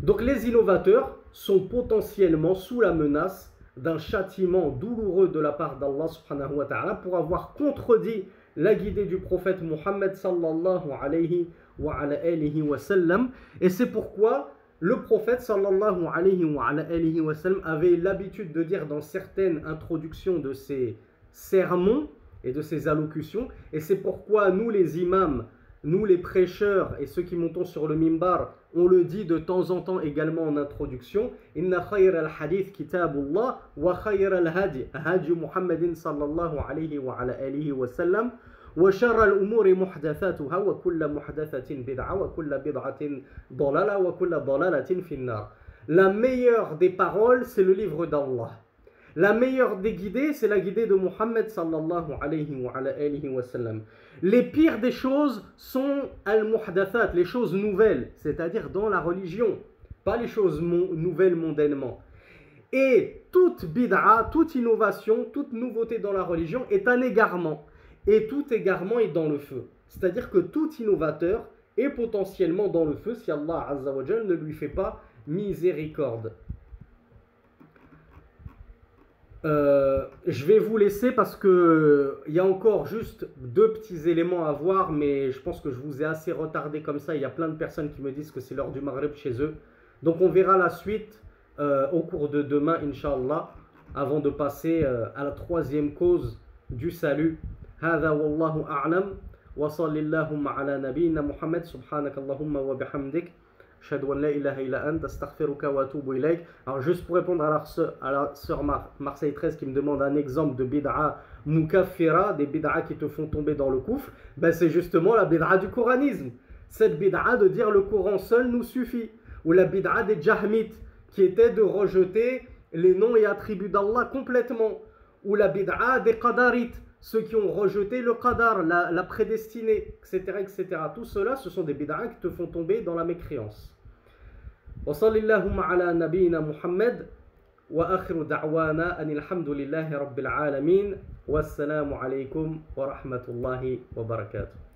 Speaker 1: Donc les innovateurs sont potentiellement sous la menace d'un châtiment douloureux de la part d'Allah subhanahu wa ta'ala pour avoir contredit la guidée du prophète Muhammad sallallahu alayhi wa sallam. Et c'est pourquoi le prophète sallallahu alayhi wa sallam avait l'habitude de dire dans certaines introductions de ses sermons et de ses allocutions, et c'est pourquoi nous les imams, nous les prêcheurs et ceux qui montons sur le mimbar, on le dit de temps en temps également en introduction: Inna khayra al-hadith kitabullah wa khayra al-hadi hadi Muhammadin sallallahu alayhi wa sallam wa sharra al-umuri muhdathatuha wa kulla muhdathatin bid'a wa kulla bid'atin dalala wa kulla dalalatin finnar. La meilleure des paroles, c'est le livre d'Allah. La meilleure des guidées, c'est la guidée de Muhammad sallallahu alayhi wa sallam. Les pires des choses sont al-muhdathat, les choses nouvelles, c'est-à-dire dans la religion, pas les choses nouvelles mondainement. Et toute bid'a, toute innovation, toute nouveauté dans la religion est un égarement. Et tout égarement est dans le feu. C'est-à-dire que tout innovateur est potentiellement dans le feu si Allah Azza wa Jal ne lui fait pas miséricorde. Je vais vous laisser parce que il y a encore juste deux petits éléments à voir, mais je pense que je vous ai assez retardé comme ça. Il y a plein de personnes qui me disent que c'est l'heure du Maghreb chez eux. Donc on verra la suite au cours de demain, Inch'Allah, avant de passer à la troisième cause du salut. هذا والله أعلم وصلى اللهم على نبينا محمد سبحانك اللهم وبحمدك أشهد أن لا إله إلا أنت أستغفرك وأتوب إليك. Alors juste pour répondre à la sœur Marseille 13 qui me demande un exemple de bid'a mukaffira, des bid'a qui te font tomber dans le koufr, ben c'est justement la bid'a du coranisme. Cette bid'a de dire le Coran seul nous suffit, ou la bid'a des jahmites qui était de rejeter les noms et attributs d'Allah complètement, ou la bid'a des qadarites, ceux qui ont rejeté le qadar, la prédestinée, etc., etc. Tout cela, ce sont des bid'a qui te font tomber dans la mécréance. Wa sallallahu ala nabiyyina Muhammad wa akhiru da'wana anil hamdulillahi rabbil alamin. Wassalamu alaykum wa rahmatullahi wa barakatuh.